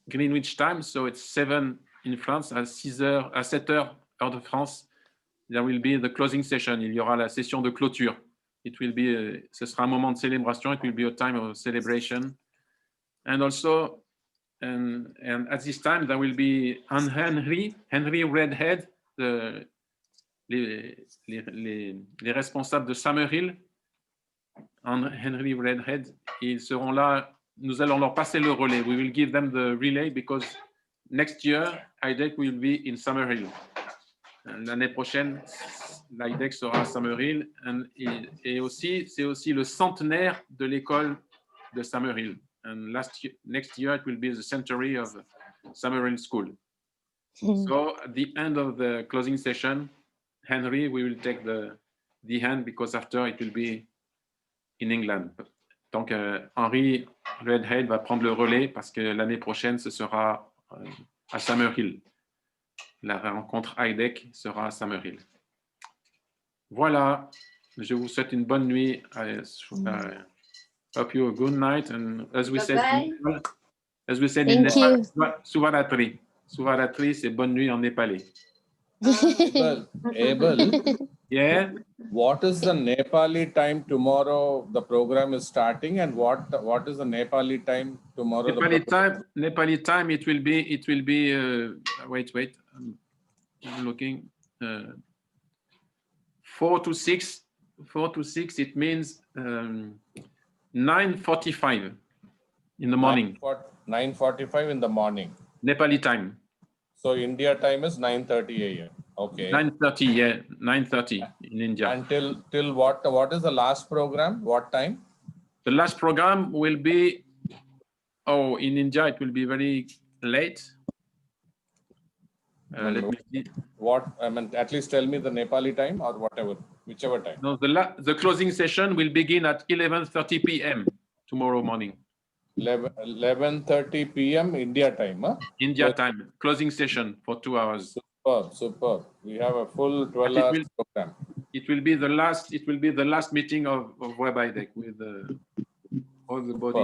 Greenwich time, so it's 7 in France, à 7 heures, heure de France, there will be the closing session. Il y aura la session de clôture. Ce sera un moment de célébration. It will be a time of celebration. And also, and at this time, there will be Henry Redhead, les responsables de Summerhill, Henry Redhead, ils seront là. Nous allons leur passer le relais. We will give them the relay because next year, IDEC will be in Summerhill. L'année prochaine, l'IDEC sera à Summerhill et aussi, c'est aussi le centenaire de l'école de Summerhill. And next year, it will be the century of Summerhill School. So at the end of the closing session, Henry, we will take the hand because after it will be in England. Donc, Henry Redhead va prendre le relais parce que l'année prochaine, ce sera à Summerhill. La rencontre IDEC sera à Summerhill. Voilà, je vous souhaite une bonne nuit. Hope you a good night. And as we said in Nepal, Suvaratri. Suvaratri, c'est bonne nuit en népalais. Abel, Yeah. what is the Nepali time tomorrow? The program is starting, and what is the Nepali time tomorrow? Nepali time. It will be. Wait. I'm looking. 4 to 6. 4 to 6. It means 9:45 in the morning. 9:45 in the morning. Nepali time. So India time is 9:30 a.m. Okay. 9:30. Yeah, 9:30 in India. And till what is the last program? What time? The last program will be Oh, in India, it will be very late. Let me see. What, I mean, at least tell me the Nepali time or whatever, whichever time. No, the closing session will begin at 11:30 p.m. tomorrow morning. 11:30 p.m. India time, huh? India time, closing session for 2 hours. Superb. We have a full 12 But hours program. It will be the last meeting of WebIDEC with all the body.